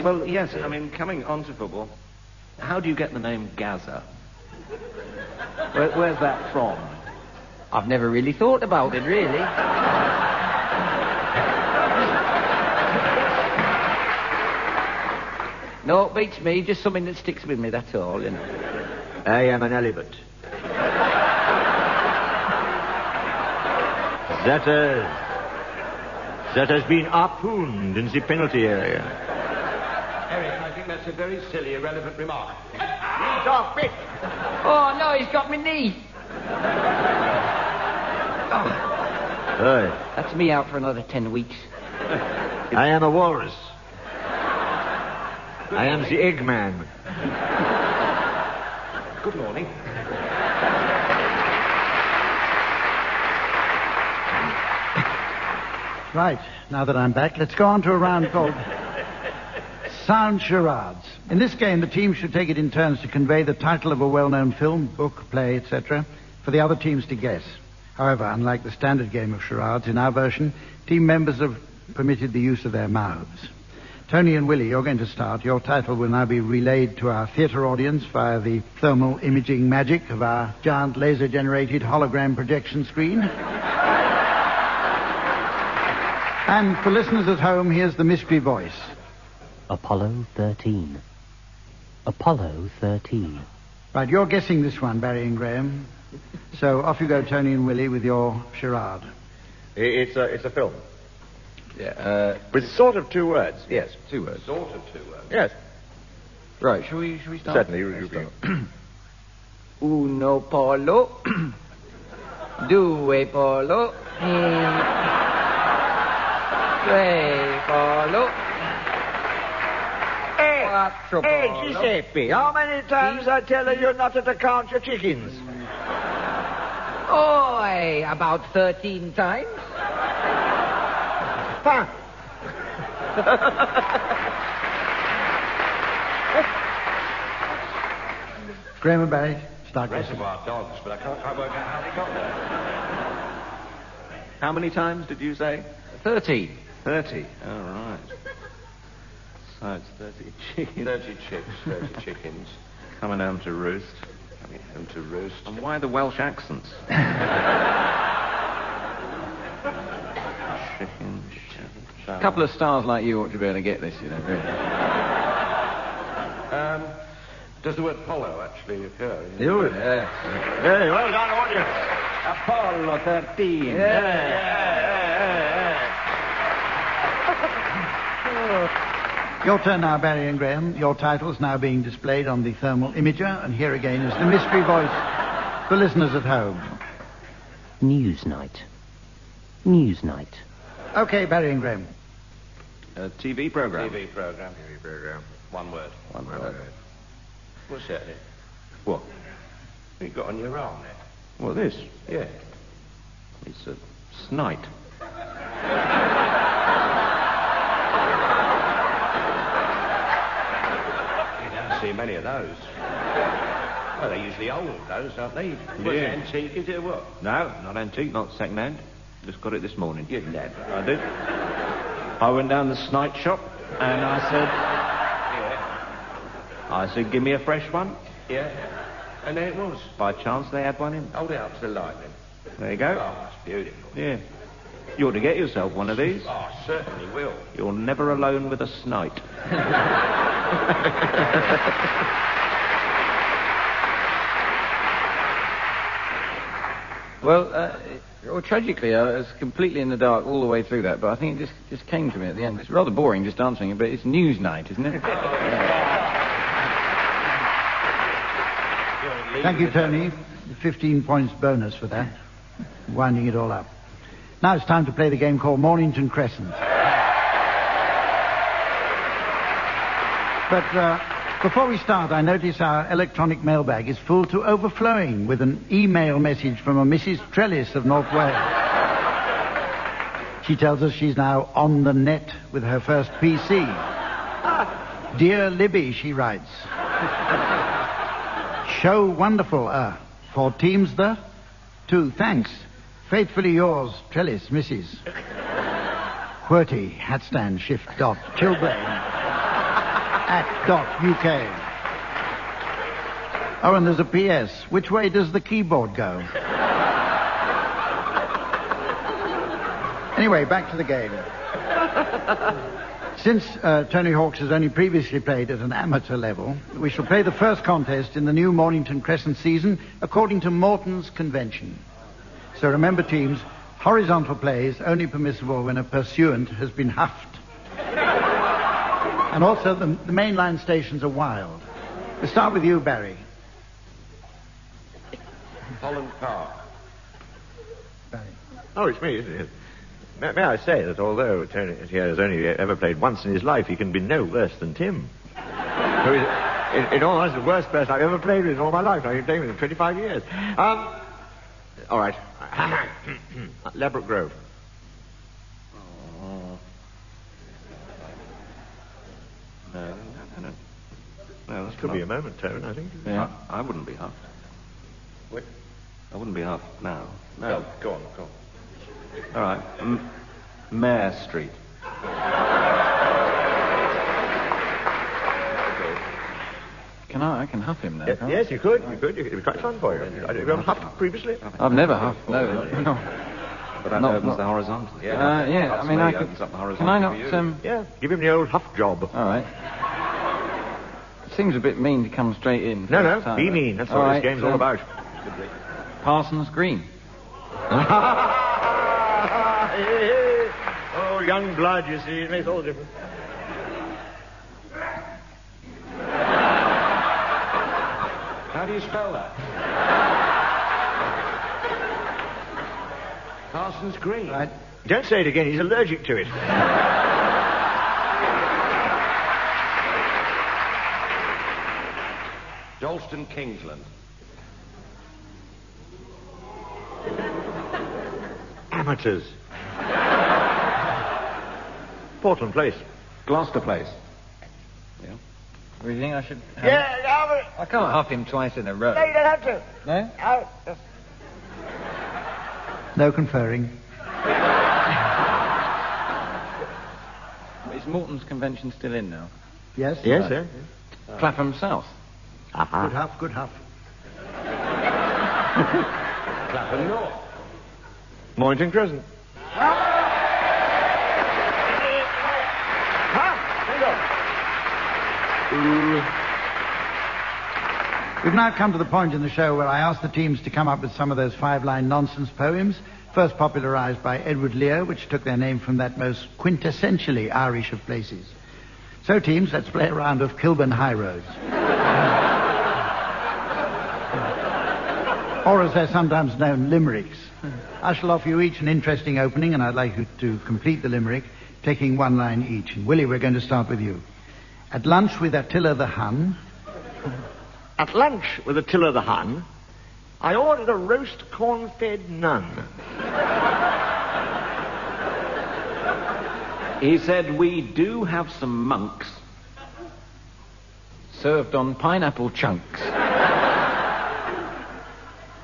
well, yes, coming on to football, how do you get the name Gaza? Where's that from? I've never really thought about it, really. No, it beats me, just something that sticks with me, that's all, you know. I am an elephant. That has been harpooned in the penalty area. Eric, I think that's a very silly, irrelevant remark. Oh, no, he's got me knee. That's me out for another 10 weeks. I am a walrus. I am the Eggman. Good morning. Right, now that I'm back, let's go on to a round called Sound Charades. In this game, the teams should take it in turns to convey the title of a well-known film, book, play, etc., for the other teams to guess. However, unlike the standard game of charades, in our version, team members have permitted the use of their mouths. Tony and Willie, you're going to start. Your title will now be relayed to our theatre audience via the thermal imaging magic of our giant laser-generated hologram projection screen. And for listeners at home, here's the mystery voice. Apollo 13. Apollo 13. Right, you're guessing this one, Barry and Graeme. So off you go, Tony and Willie, with your charade. It's a film. Yeah. With sort of 2 words. Yes. 2 words. Sort of 2 words. Yes. Right, shall we start? Certainly, you begin. Uno polo. Due polo. Tre polo. Hey, Giuseppe, how many times I tell you not to count your chickens? Oi! Why, about 13 times. Graeme and Barry, start with Reservoir Dogs, but I can't quite work out how they got there. How many times did you say? 30. 30. All right. So it's 30 chickens. 30 chicks, 30 chickens. Coming home to roost. Coming home to roost. And why the Welsh accents? Chickens. A couple of stars like you ought to be able to get this, you know, really. Does the word Apollo actually occur? You? Yeah, well done, audience. Apollo 13. Your turn now, Barry and Graeme. Your titles now being displayed on the thermal imager, and here again is the mystery voice for listeners at home. Newsnight. Newsnight. Okay, Barry and Graeme. A TV program. TV program. One word. One word. What's that then? What? You got on your arm there? What, this? Yeah. It's a snite. You don't see many of those. Well, they're usually old, those, aren't they? What's it, antique, is it, or what? No, not antique, not second-hand. Just got it this morning. You never. I did. I went down the snite shop and I said, give me a fresh one. Yeah. And there it was. By chance they had one in. Hold it up to the light then. There you go. Oh, that's beautiful. Yeah. You ought to get yourself one of these. Oh, I certainly will. You're never alone with a snite. Well, tragically, I was completely in the dark all the way through that, but I think it just came to me at the end. It's rather boring just answering it, but it's Newsnight, isn't it? Thank you, Tony. 15 points bonus for that. Winding it all up. Now it's time to play the game called Mornington Crescent. But before we start, I notice our electronic mailbag is full to overflowing with an email message from a Mrs. Trellis of North Wales. She tells us she's now on the net with her first PC. Dear Libby, she writes. Show wonderful, for teams the 2, thanks. Faithfully yours, Trellis, Mrs. QWERTY, hatstand, shift, dot, chilblain, @.uk. Oh, and there's a PS. Which way does the keyboard go? Anyway, back to the game. Since Tony Hawks has only previously played at an amateur level, we shall play the first contest in the new Mornington Crescent season according to Morton's convention. So remember, teams, horizontal play is only permissible when a pursuant has been huffed. And also, the mainline stations are wild. We'll start with you, Barry. Holland Park. Barry. Oh, it's me, isn't it? May I say that although Tony here has only ever played once in his life, he can be no worse than Tim. Who is, in all honesty, the worst person I've ever played with in all my life. I've been playing with him 25 years. All right. Ladbroke Grove. No, this could be a moment, Tone, I think. Yeah, I wouldn't be huffed. What? I wouldn't be huffed now. No, go on. All right. Mare Street. I can huff him now. Yes, you could. It'd be quite fun for you. Have you ever huffed previously? I've never huffed, no. But that opens the horizontal. Yeah, I mean, I could... Can I not... Yeah, give him the old huff job. All right. It seems a bit mean to come straight in. No, be mean. That's what this game's all about. Parsons Green. Oh, young blood, you see. It makes all the difference. How do you spell that? Parsons Green. Right. Don't say it again. He's allergic to it. Dalston Kingsland. amateurs. Portland Place. Gloucester Place. Yeah. What do you think I should... Yeah, I can't huff him twice in a row. no, you don't have to. No? No, just... No conferring. Is Morton's convention still in now? Yes? Yes, sir. Clapham South. Good huff, good huff. Clapham North. Mornington Crescent. We've now come to the point in the show where I ask the teams to come up with some of those 5-line nonsense poems, first popularized by Edward Lear, which took their name from that most quintessentially Irish of places. So, teams, let's play a round of Kilburn High Roads. Or, as they're sometimes known, limericks. I shall offer you each an interesting opening, and I'd like you to complete the limerick, taking one line each. And, Willie, we're going to start with you. At lunch with Attila the Hun. At lunch with Attila the Hun, I ordered a roast corn-fed nun. He said, we do have some monks served on pineapple chunks.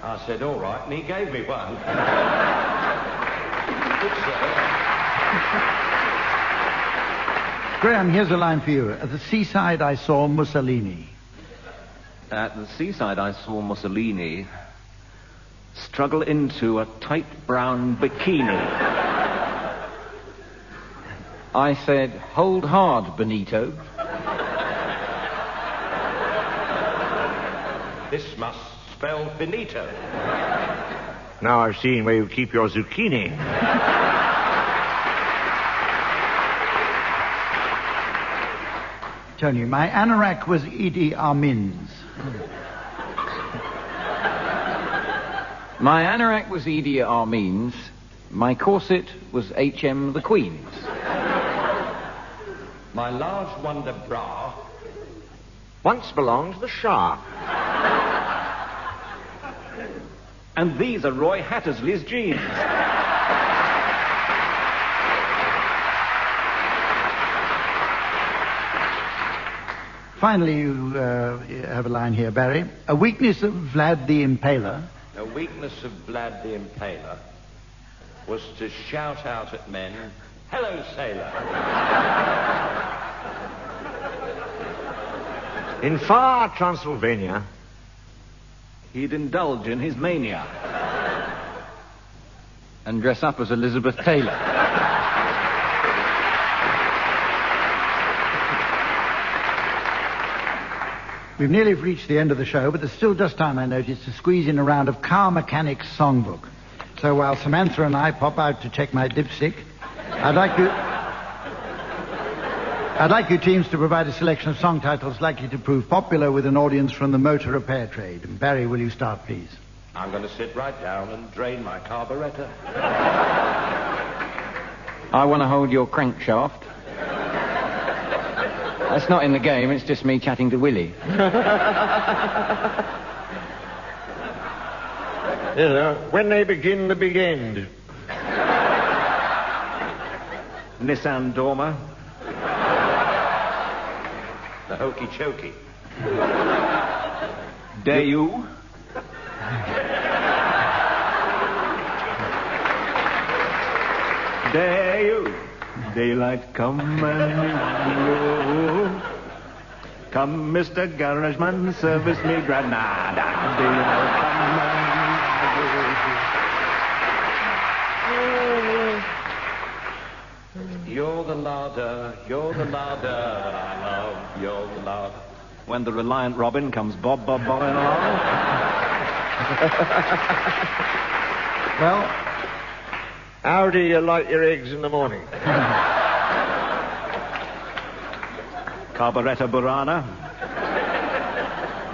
I said, all right, and he gave me one. Good, sir. Graeme, here's a line for you. At the seaside I saw Mussolini. At the seaside I saw Mussolini struggle into a tight brown bikini. I said, hold hard, Benito. This must spell finito. Now I've seen where you keep your zucchini. Tony, my anorak was Idi Amin's. My anorak was Idi Amin's. My corset was H.M. the Queen's. My large wonder bra Once belonged to the Shah. And these are Roy Hattersley's jeans. Finally, you have a line here, Barry. A weakness of Vlad the Impaler. The weakness of Vlad the Impaler was to shout out at men, hello, sailor. In far Transylvania, he'd indulge in his mania and dress up as Elizabeth Taylor. We've nearly reached the end of the show, but there's still just time, I notice, to squeeze in a round of Car Mechanic's Songbook. So while Samantha and I pop out to check my dipstick, I'd like you teams to provide a selection of song titles likely to prove popular with an audience from the motor repair trade. And Barry, will you start, please? I'm going to sit right down and drain my carburetor. I want to hold your crankshaft. That's not in the game, it's just me chatting to Willie. When they begin, the big end. Nissan Dormer. The hokey chokey. Dare you? Dare you? Daylight come and go. Come, Mr. Garageman, service me Granada. Daylight come and go. You're the larder, I love, you're the larder. When the Reliant Robin comes bobbing along. Well, how do you light your eggs in the morning? Carburettor Burana.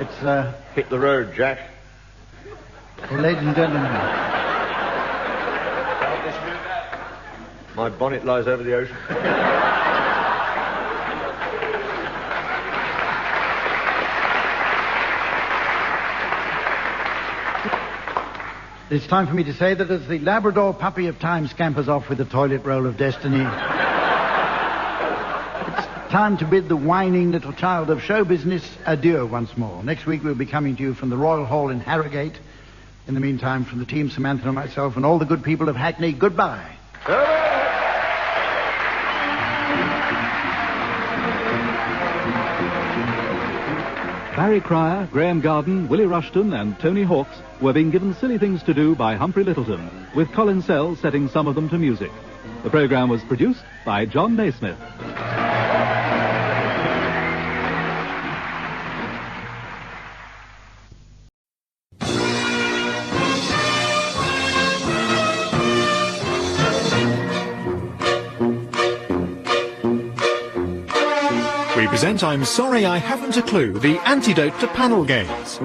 It's, Hit the road, Jack. well, ladies and gentlemen, My bonnet lies over the ocean. It's time for me to say that as the Labrador puppy of time scampers off with the toilet roll of destiny, it's time to bid the whining little child of show business adieu once more. Next week we'll be coming to you from the Royal Hall in Harrogate. In the meantime, from the team, Samantha and myself and all the good people of Hackney, goodbye. Barry Cryer, Graeme Garden, Willie Rushton and Tony Hawks were being given silly things to do by Humphrey Lyttelton, with Colin Sells setting some of them to music. The programme was produced by John Naismith. We present I'm Sorry I Haven't a Clue, the antidote to panel games.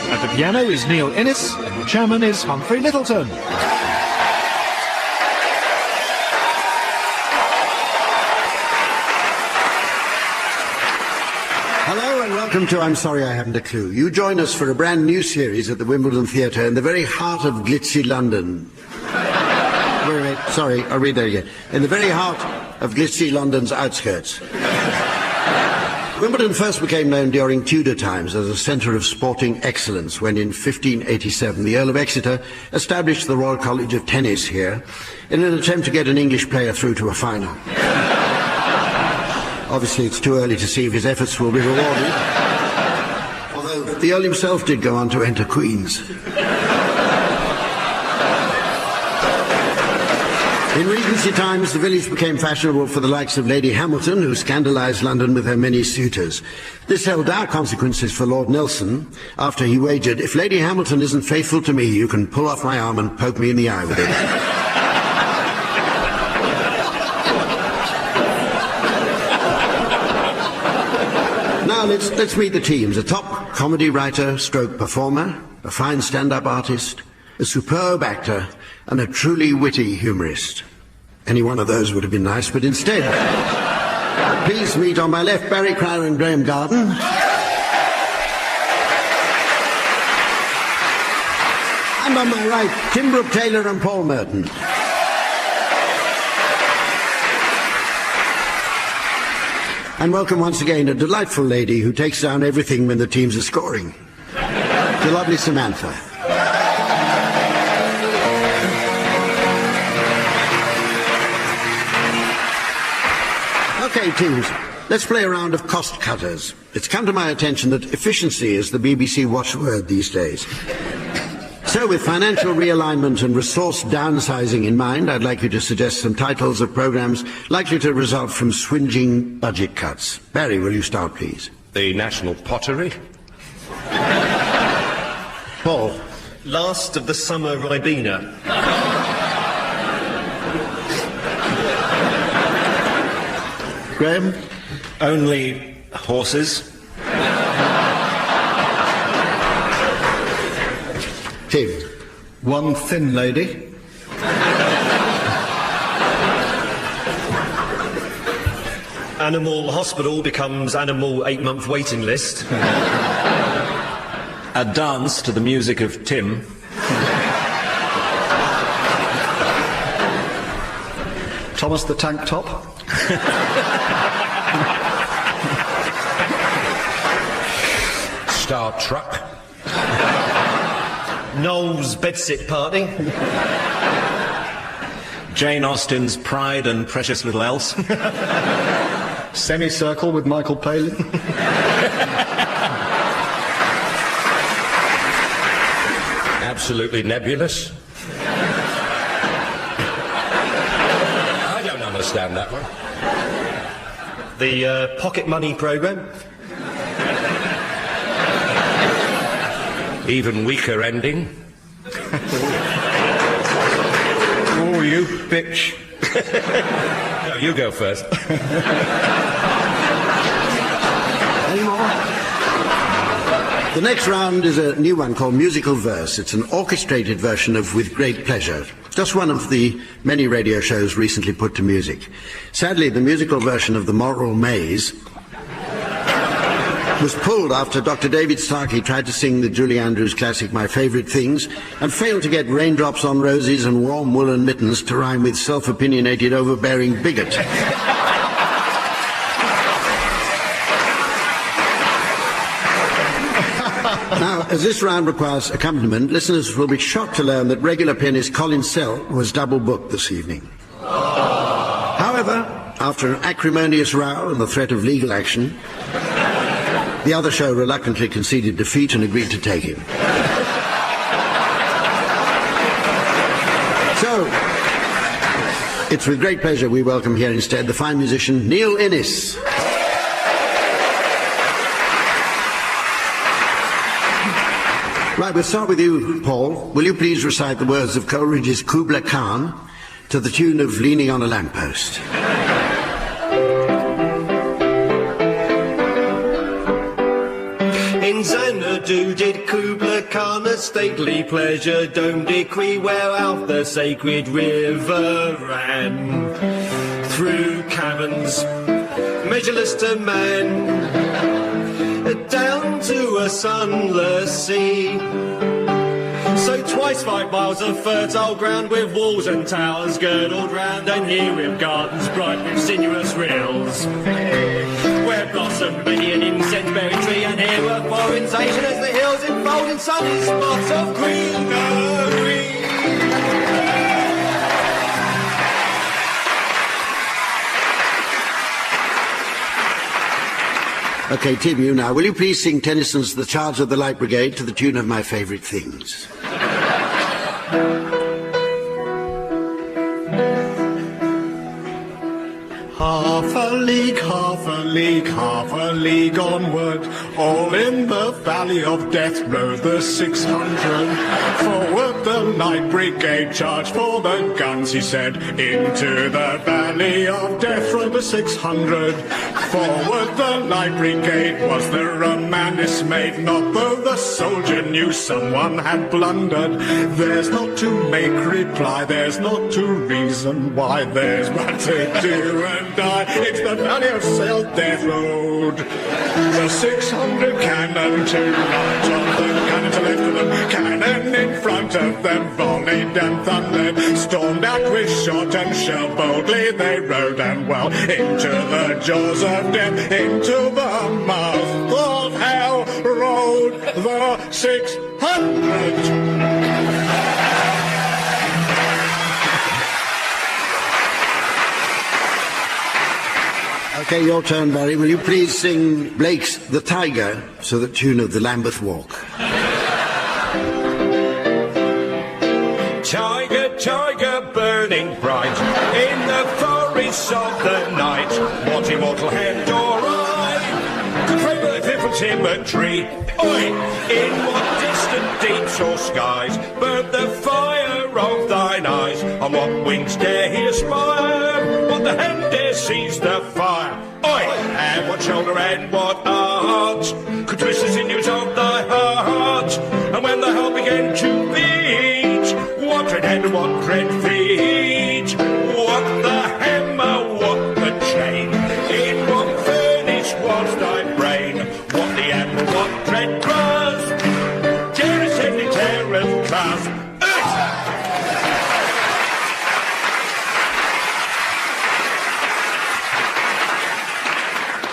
At the piano is Neil Innes, and the chairman is Humphrey Lyttelton. Hello and welcome to I'm Sorry I Haven't a Clue. You join us for a brand new series at the Wimbledon Theatre in the very heart of glitzy London. Wait, sorry, I'll read that again. In the very heart of glitzy London's outskirts. Wimbledon first became known during Tudor times as a centre of sporting excellence when in 1587 the Earl of Exeter established the Royal College of Tennis here in an attempt to get an English player through to a final. Obviously, it's too early to see if his efforts will be rewarded. Although the Earl himself did go on to enter Queen's. In Regency times, the village became fashionable for the likes of Lady Hamilton, who scandalised London with her many suitors. This held dire consequences for Lord Nelson after he wagered, if Lady Hamilton isn't faithful to me, you can pull off my arm and poke me in the eye with it. Now let's meet the teams. A top comedy writer stroke performer, a fine stand-up artist, a superb actor, and a truly witty humorist. Any one of those would have been nice, but instead, please meet on my left Barry Cryer and Graeme Garden. And on my right, Tim Brooke-Taylor and Paul Merton. And welcome once again a delightful lady who takes down everything when the teams are scoring. The lovely Samantha. Okay, teams, let's play a round of cost cutters. It's come to my attention that efficiency is the BBC watchword these days. So with financial realignment and resource downsizing in mind, I'd like you to suggest some titles of programmes likely to result from swingeing budget cuts. Barry, will you start, please? The National Pottery. Paul. Last of the Summer Ribena. Graeme? Only horses. Tim? One thin lady. Animal hospital becomes animal 8-month waiting list. A dance to the music of Tim. Thomas the Tank Top. Star Truck. Noel's bedsit party. Jane Austen's Pride and Precious Little Else. Semicircle with Michael Palin. Absolutely nebulous. I don't understand that one. The pocket money programme. Even weaker ending. Oh, you bitch. No, you go first. Any more? The next round is a new one called Musical Verse. It's an orchestrated version of With Great Pleasure. Just one of the many radio shows recently put to music. Sadly, the musical version of The Moral Maze was pulled after Dr. David Starkey tried to sing the Julie Andrews classic My Favourite Things and failed to get raindrops on roses and warm woolen mittens to rhyme with self-opinionated, overbearing bigot. Now, as this round requires accompaniment, listeners will be shocked to learn that regular pianist Colin Sell was double booked this evening. However, after an acrimonious row and the threat of legal action, the other show reluctantly conceded defeat and agreed to take him. So, it's with great pleasure we welcome here instead the fine musician Neil Innes. Right, we'll start with you, Paul. Will you please recite the words of Coleridge's Kubla Khan to the tune of Leaning on a Lamppost? In Xanadu did Kubla Khan a stately pleasure dome decree, where out the sacred river ran through caverns measureless to man, down to a sunless sea. So twice 5 miles of fertile ground, with walls and towers girdled round, and here with gardens bright with sinuous rills, where blossomed many an incense-bearing tree, and here were foreigns Asian as the hills enfold in sunny spots of greenery. OK, Tim, you now. Will you please sing Tennyson's The Charge of the Light Brigade to the tune of My Favourite Things? Half a league, half a league, half a league onward, all in the valley of death rode the 600. Forward the light brigade, charge for the guns, he said. Into the valley of death rode the 600. Forward the light brigade. Was there a man dismayed? Not though the soldier knew someone had blundered. There's not to make reply, there's not to reason why, there's but to do and die. It's the valley of Sail Death Road. The 600 cannon to right of them, cannon to left of them, cannon in front of them, volleyed and thundered, stormed out with shot and shell, boldly they rode and well into the jaws of death, into the mouth of hell rode the 600. OK, your turn, Barry. Will you please sing Blake's The Tiger to the tune of the Lambeth Walk? Tiger, tiger, burning bright in the forests of the night. What immortal hand or eye could frame the different symmetry? Oi! In what distant deeps or skies burnt the fire of thine eyes? On what wings dare he aspire? What the hand dare seize the fire? Oi! And what shoulder and what art could twist the sinews of thy heart? And when the heart began to beat, what dread hand and what dread feet? What the hammer, what the chain? In what furnace was thy brain? What the amber, what dread grasp? Dearest heavy terror's clasp.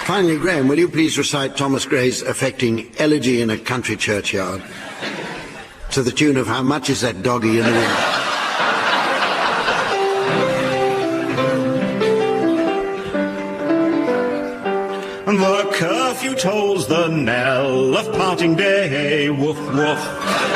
Finally, Graham, will you please recite Thomas Gray's affecting Elegy in a Country Churchyard to the tune of How Much Is That Doggy in the Wind? The curfew tolls the knell of parting day, woof woof.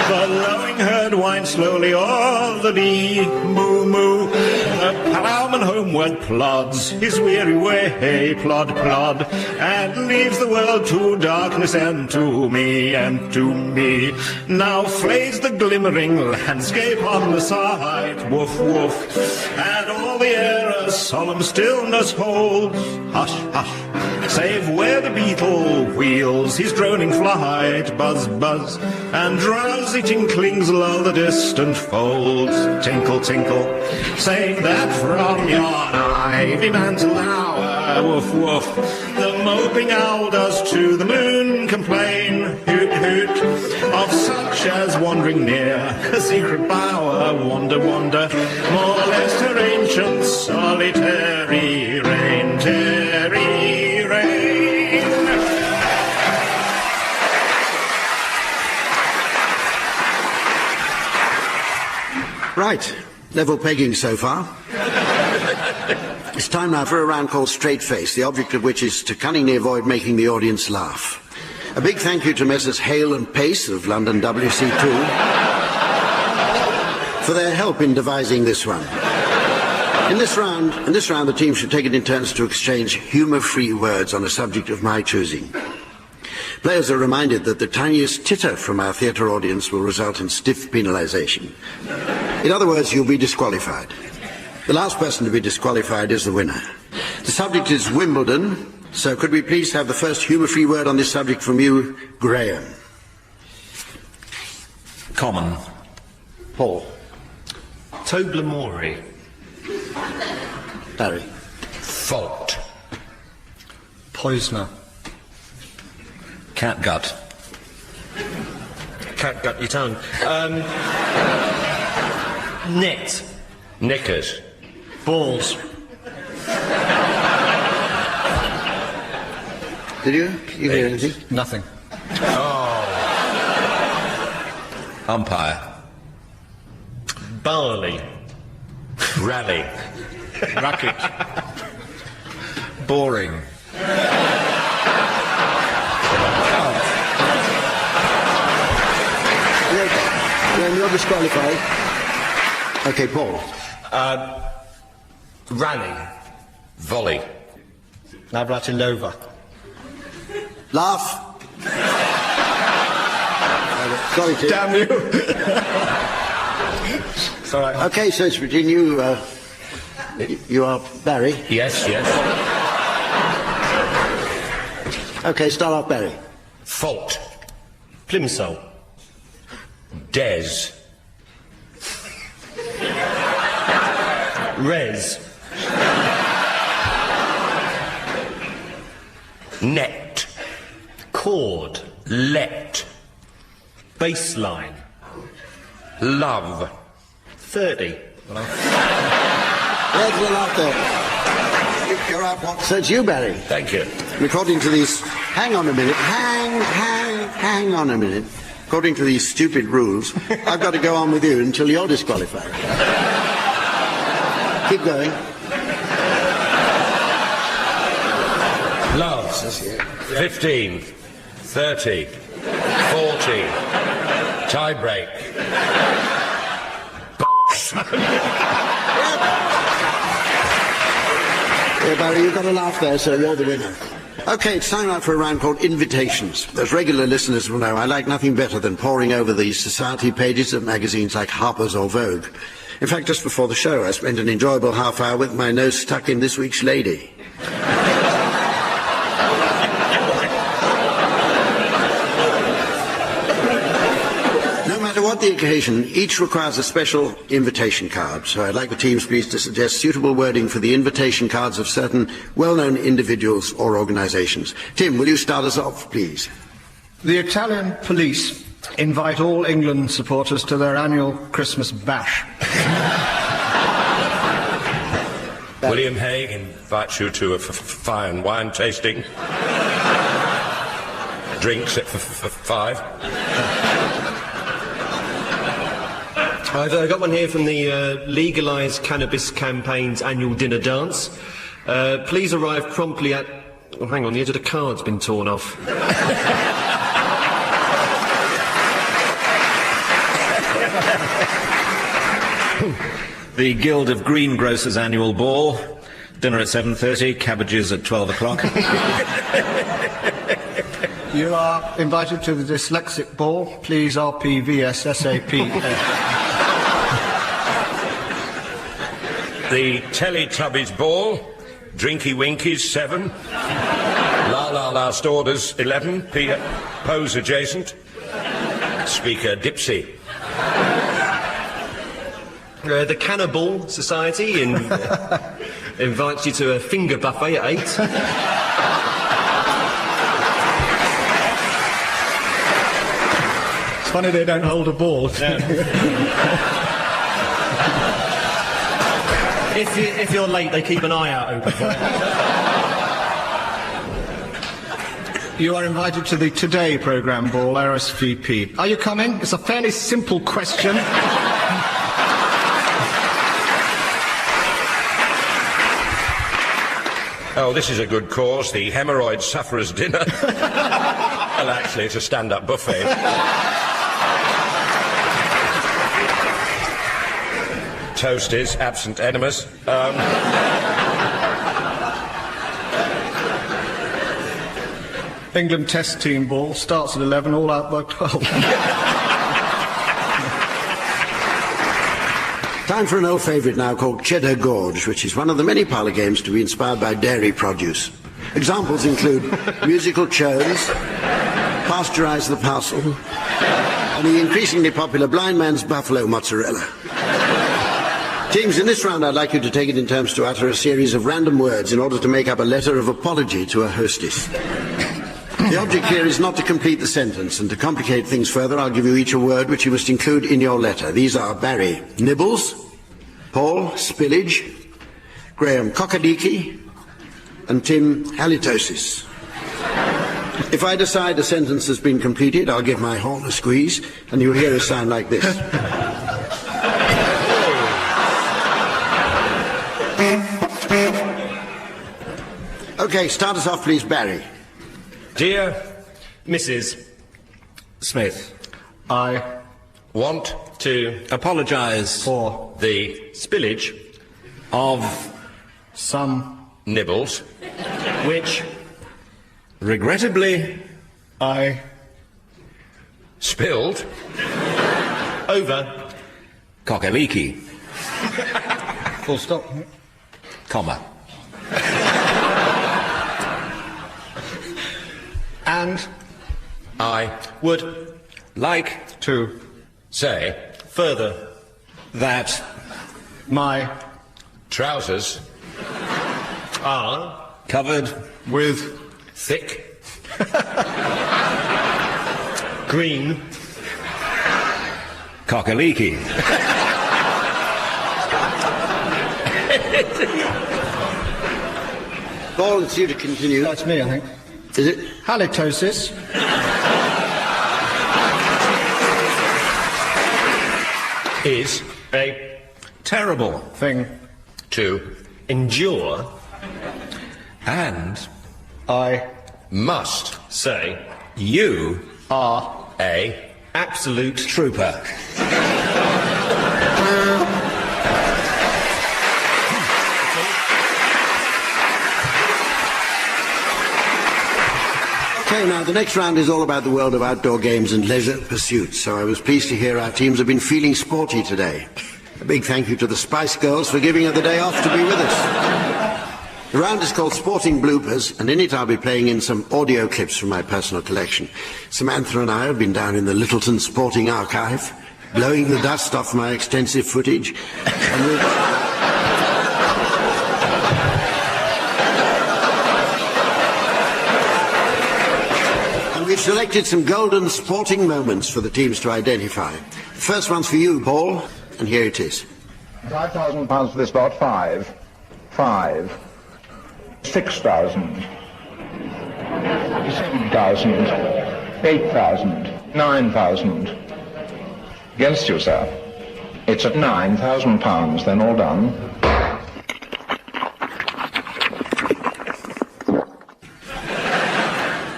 The lowing herd winds slowly o'er the lea, moo moo. The ploughman homeward plods his weary way, plod plod, and leaves the world to darkness and to me, and to me. Now flays the glimmering landscape on the side, woof woof, and all the air a solemn stillness holds. Hush hush, save where the beetle wheels his droning flight, buzz, buzz, and drowsy tinklings lull the distant folds. Tinkle, tinkle, save that from yon ivy mantled hour, woof, woof, the moping owl does to the moon complain, hoot hoot, of such as wandering near a secret bower, wander, wander, molest her ancient solitary reign, terry reign. Right, level pegging so far. It's time now for a round called Straight Face, the object of which is to cunningly avoid making the audience laugh. A big thank you to Messrs Hale and Pace of London WC2 for their help in devising this one. In this round, the team should take it in turns to exchange humour-free words on a subject of my choosing. Players are reminded that the tiniest titter from our theatre audience will result in stiff penalisation. In other words, you'll be disqualified. The last person to be disqualified is the winner. The subject is Wimbledon, so could we please have the first humour-free word on this subject from you, Graham? Common. Paul. Toblerone. Barry. Fault. Poisoner. Catgut. Catgut your tongue. Net. Knickers. Balls. Did you hear anything? Nothing. Oh. Umpire. Barley. Rally. Racket. Boring. Graham, you're disqualified. Okay, Paul. Rally. Volley. Navratilova. Laugh. Sorry, Tim. Damn you. Sorry. Okay, so it's between you. You are Barry. Yes, yes. Okay, start off, Barry. Fault. Plimsoll. Des. Res. Net. Chord. Let. Baseline. Love. 30. There's the laughter. You're out. So it's you, Barry. Thank you. According to these... Hang on a minute. Hang on a minute. According to these stupid rules, I've got to go on with you until you're disqualified. Keep going. Love. 15. 30. 40. Tie break. Yeah, Barry, you've got a laugh there, so you're the winner. Okay, it's time out for a round called Invitations. As regular listeners will know, I like nothing better than poring over the society pages of magazines like Harper's or Vogue. In fact, just before the show, I spent an enjoyable half hour with my nose stuck in this week's Lady. No matter what the occasion, each requires a special invitation card, so I'd like the teams please to suggest suitable wording for the invitation cards of certain well-known individuals or organisations. Tim, will you start us off, please? The Italian police invite all England supporters to their annual Christmas bash. William Hague invites you to a fine wine tasting. Drinks at 5. I've got one here from the Legalise Cannabis Campaign's annual dinner dance. Please arrive promptly at... Oh, hang on, the edge of the card's been torn off. The Guild of Greengrocers annual ball. Dinner at 7:30, cabbages at 12 o'clock. You are invited to the dyslexic ball. Please RPVSSAP. The Teletubbies ball. Drinky Winkies 7. La La Last Orders 11. Pose adjacent. Speaker Dipsy. The Cannibal Society invites you to a finger buffet at 8. Funny they don't hold a ball. If you're late, they keep an eye out open for you. You are invited to the Today programme ball, RSVP. Are you coming? It's a fairly simple question. Oh, this is a good cause, the hemorrhoid sufferers' dinner. Well, actually, it's a stand-up buffet. Toasties, absent enemas. England Test team ball starts at 11, all out by 12. Time for an old favourite now called Cheddar Gorge, which is one of the many parlour games to be inspired by dairy produce. Examples include musical churns, pasteurise the parcel, and the increasingly popular blind man's buffalo mozzarella. Teams, in this round I'd like you to take it in turns to utter a series of random words in order to make up a letter of apology to a hostess. The object here is not to complete the sentence, and to complicate things further, I'll give you each a word which you must include in your letter. These are Barry, nibbles; Paul, spillage; Graham, cockadiki; and Tim, halitosis. If I decide a sentence has been completed, I'll give my horn a squeeze, and you'll hear a sound like this. Okay, start us off, please, Barry. Dear Mrs. Smith, I want to apologise for the spillage of some nibbles, which regrettably I spilled over Kokaliki, Full stop. comma. And I would like to say further that my trousers are covered with thick green Kokaliki. Paul, it's you to continue. That's me, I think. Is it? Halitosis. Is a terrible thing to endure, and I must say you are a absolute trooper. Okay, now the next round is all about the world of outdoor games and leisure pursuits, so I was pleased to hear our teams have been feeling sporty today. A big thank you to the Spice Girls for giving her the day off to be with us. The round is called Sporting Bloopers, and in it I'll be playing in some audio clips from my personal collection. Samantha and I have been down in the Lyttelton Sporting Archive, blowing the dust off my extensive footage, and we've selected some golden sporting moments for the teams to identify. The first one's for you, Paul, and here it is. £5,000 for this lot. 5. 6,000. 7,000. 8,000. 9,000. Against you, sir. It's at £9,000, then all done.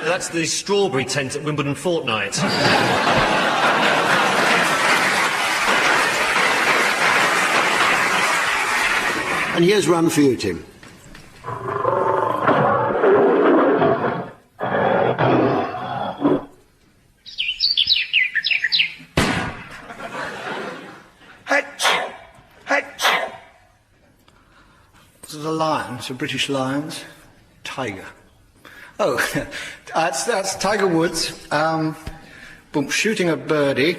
That's the strawberry tent at Wimbledon Fortnight. And here's one for you, Tim. This is a lion. It's a British lion's tiger. Oh, that's Tiger Woods. Boom, shooting a birdie,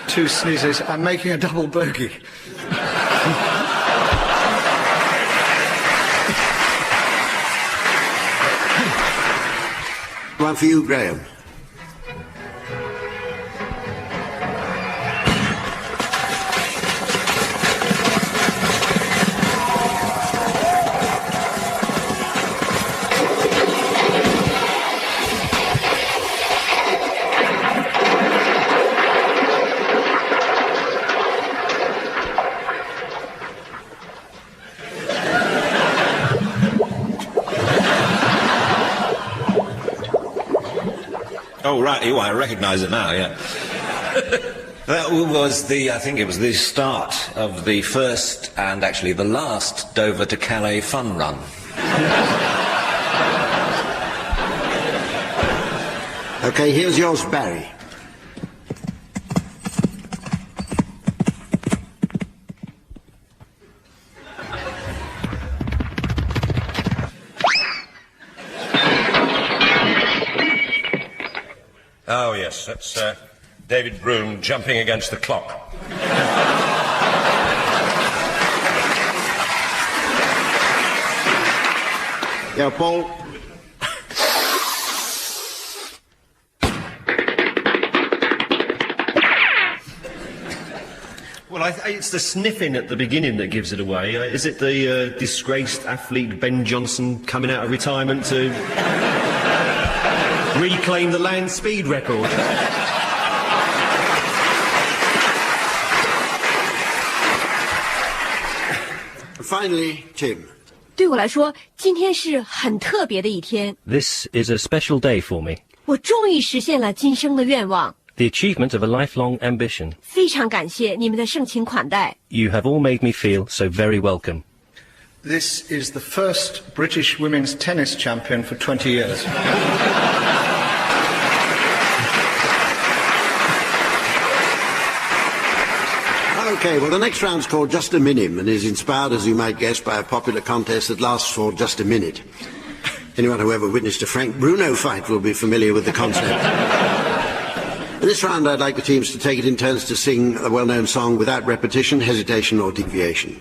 2 sneezes, and making a double bogey. One for you, Graham. Oh, right. I recognise it now, yeah. That was I think it was the start of the first and actually the last Dover to Calais fun run. OK, here's yours, Barry. Oh, yes, that's David Broom jumping against the clock. Yeah, Paul. Well, it's the sniffing at the beginning that gives it away. Is it the disgraced athlete Ben Johnson coming out of retirement to reclaim the land speed record? Finally, Tim. 对我来说，今天是很特别的一天。 This is a special day for me. 我终于实现了今生的愿望。 The achievement of a lifelong ambition. 非常感谢你们的盛情款待。 You have all made me feel so very welcome. This is the first British women's tennis champion for 20 years. OK, well, the next round's called Just a Minim and is inspired, as you might guess, by a popular contest that lasts for just a minute. Anyone who ever witnessed a Frank Bruno fight will be familiar with the concept. In this round, I'd like the teams to take it in turns to sing a well-known song without repetition, hesitation or deviation.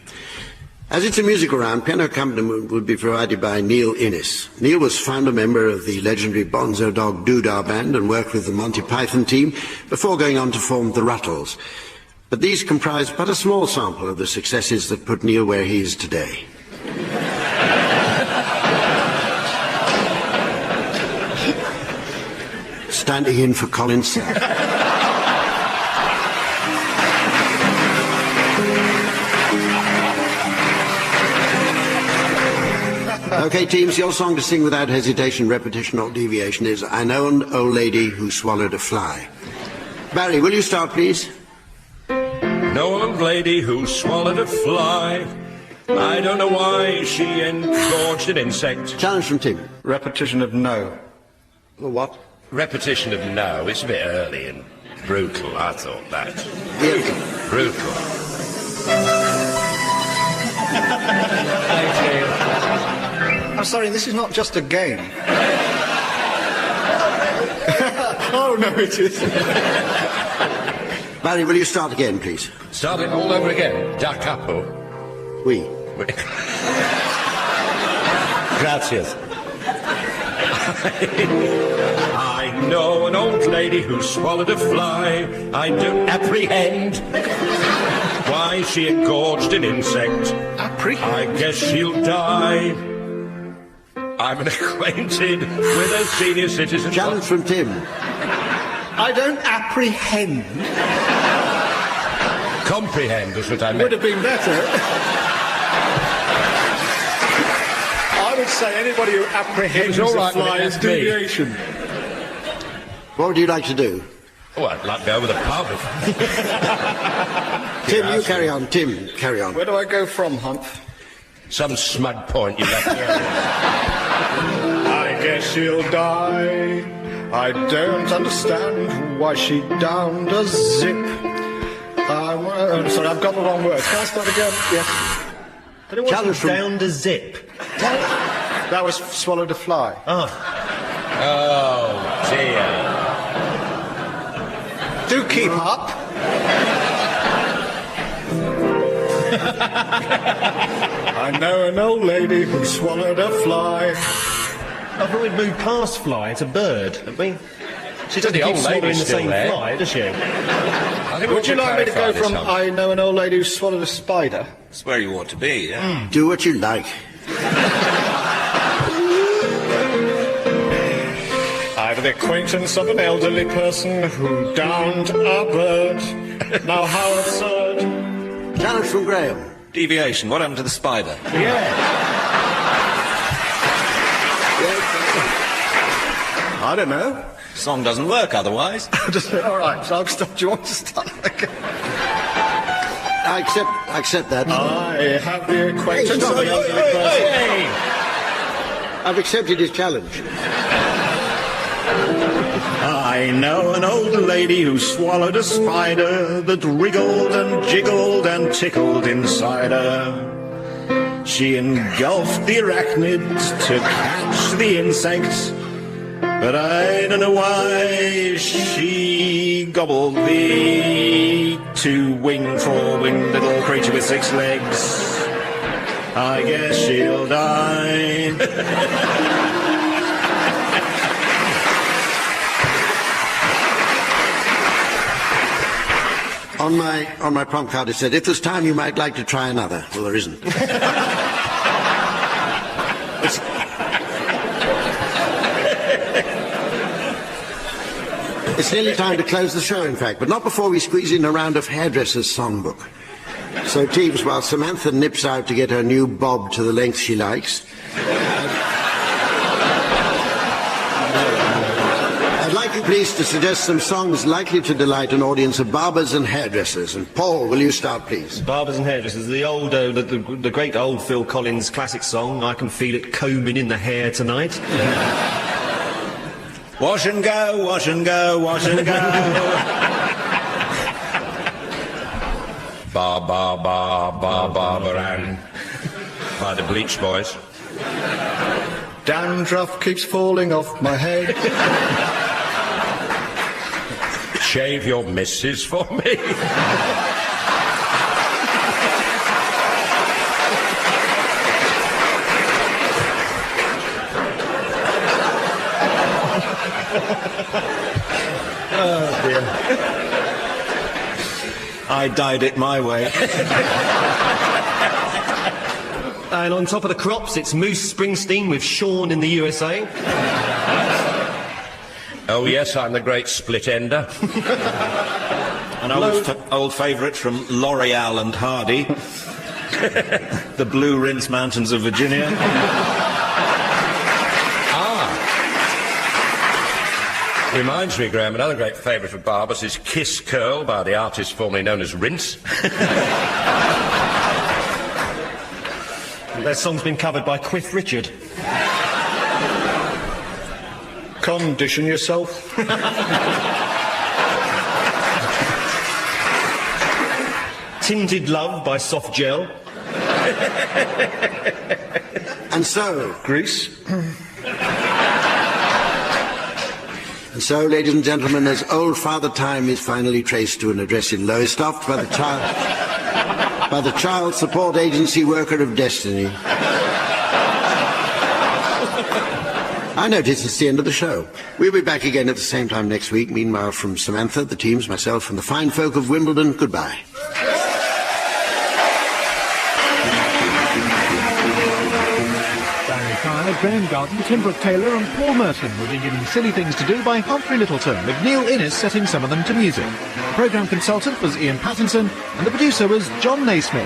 As it's a musical round, piano accompaniment would be provided by Neil Innes. Neil was founder member of the legendary Bonzo Dog Doodah Band and worked with the Monty Python team before going on to form the Ruttles. But these comprise but a small sample of the successes that put Neil where he is today. Standing in for Colin Sell. OK, teams, your song to sing without hesitation, repetition or deviation is I Know an Old Lady Who Swallowed a Fly. Barry, will you start, please? No old lady who swallowed a fly. I don't know why she engorged an insect. Challenge from Tim. Repetition of no. What? Repetition of no. It's a bit early and brutal, I thought that. Yeah. Brutal. I'm sorry, this is not just a game. Oh, no, it isn't. Barry, will you start again, please? Start it all over again. Da capo. Oui. Gracias. I know an old lady who swallowed a fly. I don't apprehend why she engorged an insect. Apprehend? I guess she'll die. I'm acquainted with a senior citizen. Challenge from Tim. I don't apprehend. Comprehend is what I meant. Would have been better. I would say anybody who apprehends all right a fly is deviation. What would you like to do? Oh, I'd like to go with a pub. Tim, you carry on. Tim, carry on. Where do I go from, Hump? Some smug point you left earlier. I guess she'll die. I don't understand why she downed a zip. Sorry, I've got the wrong word. Can I start again? Yes. But it wasn't downed a zip. That was swallowed a fly. Oh. Oh, dear. Do keep up. I know an old lady who swallowed a fly. I thought we'd moved past fly to bird. I mean, she doesn't The keep old swallowing lady's the still same there. fly, does she? Would you like me to go from I know an old lady who swallowed a spider? That's where you ought to be, yeah. Do what you like. I've the acquaintance of an elderly person who downed a bird. Now how absurd. Challenge from Graeme. Deviation. What happened to the spider? I don't know. Song doesn't work otherwise. All right, so I'll stop. Do you want to start? Okay. I accept that. I have the acquaintance of I've accepted his challenge. I know an old lady who swallowed a spider that wriggled and jiggled and tickled inside her. She engulfed the arachnid to catch the insect, but I don't know why she gobbled the two-winged, four-winged little creature with 6 legs. I guess she'll die. On my prompt card it said, if there's time you might like to try another. Well, there isn't. It's nearly time to close the show, in fact, but not before we squeeze in a round of Hairdresser's Songbook. So, Teeves, while Samantha nips out to get her new bob to the length she likes, I'd like you, please, to suggest some songs likely to delight an audience of barbers and hairdressers. And, Paul, will you start, please? Barbers and Hairdressers, the old, the great old Phil Collins classic song, I Can Feel It Combing in the Hair Tonight. Wash and go, wash and go, wash and go. Bar, bar, bar, bar, Barbaran. By the Bleach Boys. Dandruff keeps falling off my head. Shave your missus for me. Oh, dear. I dyed it my way. And on top of the crops, it's Moose Springsteen with Sean in the USA. Oh, yes, I'm the great split ender. An old favourite from L'Oreal and Hardy. The Blue Rinse Mountains of Virginia. Reminds me, Graham, another great favourite of barbers is Kiss Curl by the artist formerly known as Rinse. Their song's been covered by Cliff Richard. Condition yourself. Tinted Love by Soft Gel. And so, Grease. And so, ladies and gentlemen, as old Father Time is finally traced to an address in Lowestoft by the Child Support Agency Worker of Destiny. I notice it's the end of the show. We'll be back again at the same time next week. Meanwhile, from Samantha, the teams, myself, and the fine folk of Wimbledon, goodbye. Graeme Garden, Brooke-Taylor and Paul Merton were being given Silly Things to Do by Humphrey Lyttelton, with Neil Innes setting some of them to music. The programme consultant was Ian Pattinson, and the producer was John Naismith.